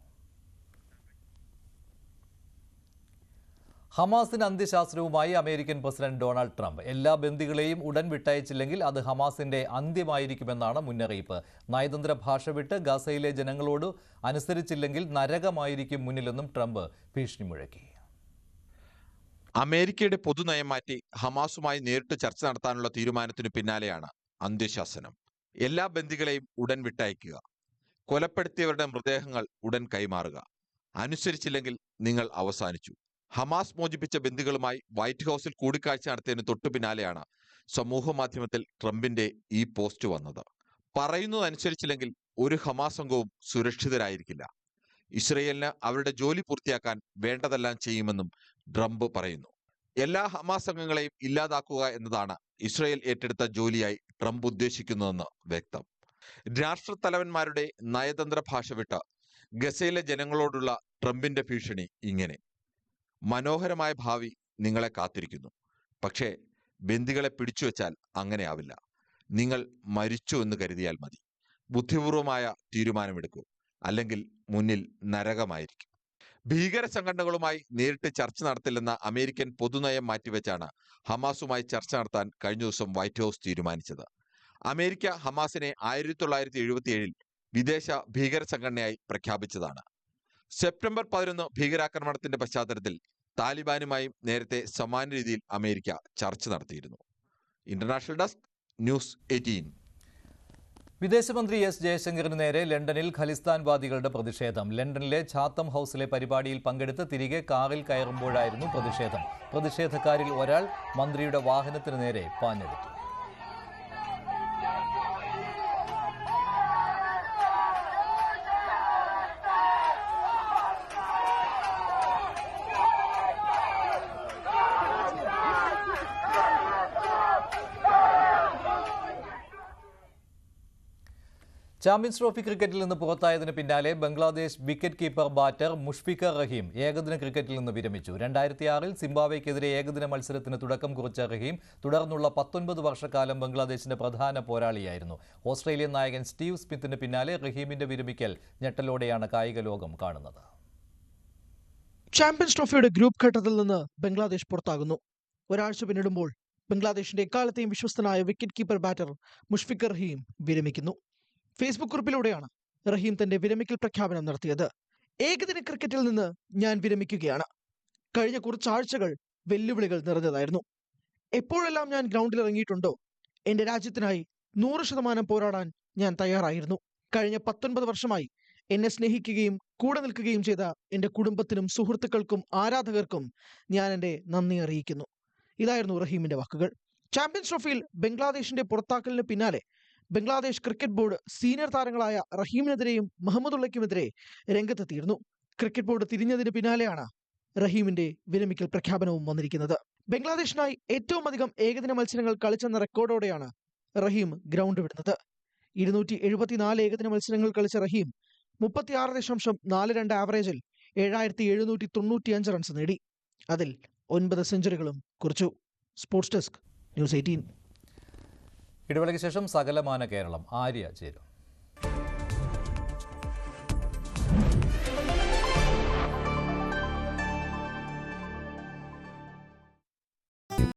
ഹമാസിന് അന്ത്യശാസനവുമായി അമേരിക്കൻ പ്രസിഡന്റ് ഡൊണാൾഡ് ട്രംപ്. എല്ലാ ബന്ദികളെയും ഉടൻ വിട്ടയച്ചില്ലെങ്കിൽ അത് ഹമാസിന്റെ അന്ത്യമായിരിക്കുമെന്നാണ് മുന്നറിയിപ്പ്. നയതന്ത്ര ഭാഷ വിട്ട് ഗസയിലെ ജനങ്ങളോട് അനുസരിച്ചില്ലെങ്കിൽ നരകമായിരിക്കും മുന്നിലെന്നും ട്രംപ് ഭീഷണി മുഴക്കി. അമേരിക്കയുടെ പൊതുനയം മാറ്റി ഹമാസുമായി നേരിട്ട് ചർച്ച നടത്താനുള്ള തീരുമാനത്തിനു പിന്നാലെയാണ് അന്ത്യശാസനം. എല്ലാ ബന്ദികളെയും ഉടൻ വിട്ടയക്കുക, കൊലപ്പെടുത്തിയവരുടെ മൃതദേഹങ്ങൾ ഉടൻ കൈമാറുക, അനുസരിച്ചില്ലെങ്കിൽ നിങ്ങൾ അവസാനിച്ചു. ഹമാസ് മോചിപ്പിച്ച ബന്ദികളുമായി വൈറ്റ് ഹൌസിൽ കൂടിക്കാഴ്ച നടത്തിയതിന് തൊട്ടു പിന്നാലെയാണ് സമൂഹ മാധ്യമത്തിൽ ട്രംപിന്റെ ഈ പോസ്റ്റ് വന്നത്. പറയുന്നതനുസരിച്ചില്ലെങ്കിൽ ഒരു ഹമാസ് അംഗവും സുരക്ഷിതരായിരിക്കില്ല. ഇസ്രയേലിന് അവരുടെ ജോലി പൂർത്തിയാക്കാൻ വേണ്ടതെല്ലാം ചെയ്യുമെന്നും ട്രംപ് പറയുന്നു. എല്ലാ ഹമാസ് അംഗങ്ങളെയും ഇല്ലാതാക്കുക എന്നതാണ് ഇസ്രയേൽ ഏറ്റെടുത്ത ജോലിയായി ട്രംപ് ഉദ്ദേശിക്കുന്നതെന്ന് വ്യക്തം. രാഷ്ട്രത്തലവന്മാരുടെ നയതന്ത്ര ഭാഷ വിട്ട് ഗസയിലെ ജനങ്ങളോടുള്ള ട്രംപിന്റെ ഭീഷണി ഇങ്ങനെ: മനോഹരമായ ഭാവി നിങ്ങളെ കാത്തിരിക്കുന്നു, പക്ഷേ ബന്ദികളെ പിടിച്ചുവെച്ചാൽ അങ്ങനെയാവില്ല. നിങ്ങൾ മരിച്ചു എന്ന് കരുതിയാൽ മതി. ബുദ്ധിപൂർവമായ തീരുമാനമെടുക്കൂ, അല്ലെങ്കിൽ മുന്നിൽ നരകമായിരിക്കും. ഭീകര സംഘടനകളുമായി നേരിട്ട് ചർച്ച നടത്തില്ലെന്ന അമേരിക്കൻ പൊതുനയം മാറ്റിവെച്ചാണ് ഹമാസുമായി ചർച്ച നടത്താൻ കഴിഞ്ഞ ദിവസം വൈറ്റ് ഹൗസ് തീരുമാനിച്ചത്. അമേരിക്ക ഹമാസിനെ 1977 വിദേശ ഭീകര സംഘടനയായി പ്രഖ്യാപിച്ചതാണ്. സെപ്റ്റംബർ 11 ഭീകരാക്രമണത്തിന്റെ പശ്ചാത്തലത്തിൽ താലിബാനുമായും നേരത്തെ സമാന രീതിയിൽ അമേരിക്ക ചർച്ച നടത്തിയിരുന്നു. International desk, news 18. വിദേശമന്ത്രി എസ് ജയശങ്കറിന് നേരെ ലണ്ടനിൽ ഖലിസ്ഥാൻവാദികളുടെ പ്രതിഷേധം. ലണ്ടനിലെ ചാത്തം ഹൗസിലെ പരിപാടിയിൽ പങ്കെടുത്ത് തിരികെ കാറിൽ കയറുമ്പോഴായിരുന്നു പ്രതിഷേധം. പ്രതിഷേധക്കാരിൽ ഒരാൾ മന്ത്രിയുടെ വാഹനത്തിന് നേരെ പാഞ്ഞെടുത്തു. ചാമ്പ്യൻസ് ട്രോഫി ക്രിക്കറ്റിൽ നിന്ന് പുറത്തായതിന് പിന്നാലെ Bangladesh wicket keeper batter Mushfiqur Rahim ഏകദിന ക്രിക്കറ്റിൽ നിന്ന് വിരമിച്ചു. 2006-ൽ സിംബാബ്വേക്കെതിരെ ഏകദിന മത്സരത്തിന് തുടക്കം കുറിച്ച റഹീം തുടർന്നുള്ള 19 വർഷക്കാലം ബംഗ്ലാദേശിന്റെ പ്രധാന പോരാളിയായിരുന്നു. ഓസ്ട്രേലിയൻ നായകൻ സ്റ്റീവ് സ്മിത്തിന് പിന്നാലെ റഹീമിന്റെ വിരമിക്കൽ ഞെട്ടലോടെയാണ് കായിക ലോകം കാണുന്നത്. ചാമ്പ്യൻസ് ട്രോഫിയുടെ ഗ്രൂപ്പ് ഘട്ടത്തിൽ നിന്ന് ബംഗ്ലാദേശ് പുറത്താകുന്നു. ഒരാഴ്ച പിന്നിടുമ്പോൾ ബംഗ്ലാദേശിന്റെ എക്കാലത്തെയും വിശ്വസ്തനായ വിക്കറ്റ് കീപ്പർ ബാറ്റർ മുഷ്ഫിഖർ റഹീം വിരമിക്കുന്നു. ഫേസ്ബുക്ക് കുറിപ്പിലൂടെയാണ് റഹീം തന്റെ വിരമിക്കൽ പ്രഖ്യാപനം നടത്തിയത്. ഏകദിന ക്രിക്കറ്റിൽ നിന്ന് ഞാൻ വിരമിക്കുകയാണ്. കഴിഞ്ഞ കുറച്ചാഴ്ചകൾ വെല്ലുവിളികൾ നിറഞ്ഞതായിരുന്നു. എപ്പോഴെല്ലാം ഞാൻ ഗ്രൗണ്ടിൽ ഇറങ്ങിയിട്ടുണ്ടോ എന്റെ രാജ്യത്തിനായി 100% പോരാടാൻ ഞാൻ തയ്യാറായിരുന്നു. കഴിഞ്ഞ 19 വർഷമായി എന്നെ സ്നേഹിക്കുകയും കൂടെ നിൽക്കുകയും ചെയ്ത എന്റെ കുടുംബത്തിനും സുഹൃത്തുക്കൾക്കും ആരാധകർക്കും ഞാൻ എന്റെ നന്ദി അറിയിക്കുന്നു. ഇതായിരുന്നു റഹീമിന്റെ വാക്കുകൾ. ചാമ്പ്യൻസ് ട്രോഫിയിൽ ബംഗ്ലാദേശിന്റെ പുറത്താക്കലിന് പിന്നാലെ ബംഗ്ലാദേശ് ക്രിക്കറ്റ് ബോർഡ് സീനിയർ താരങ്ങളായ റഹീമിനെതിരെയും മുഹമ്മദുള്ളയ്ക്കുമെതിരെ രംഗത്തെത്തിയിരുന്നു. ക്രിക്കറ്റ് ബോർഡ് തിരിഞ്ഞതിന് പിന്നാലെയാണ് റഹീമിന്റെ വിരമിക്കൽ പ്രഖ്യാപനവും വന്നിരിക്കുന്നത്. ബംഗ്ലാദേശിനായി ഏറ്റവും അധികം ഏകദിന മത്സരങ്ങൾ കളിച്ചെന്ന റെക്കോർഡോടെയാണ് റഹീം ഗ്രൗണ്ട് വിടുന്നത്. 274 ഏകദിന മത്സരങ്ങൾ കളിച്ച റഹീം 36.42 ആവറേജിൽ 7795 റൺസ് നേടി. അതിൽ 9 സെഞ്ചുറികളും കുറിച്ചു. Sports desk, news 18. ഇടവേളയ്ക്ക് ശേഷം സകലമാന കേരളം ആര്യ ചേരും.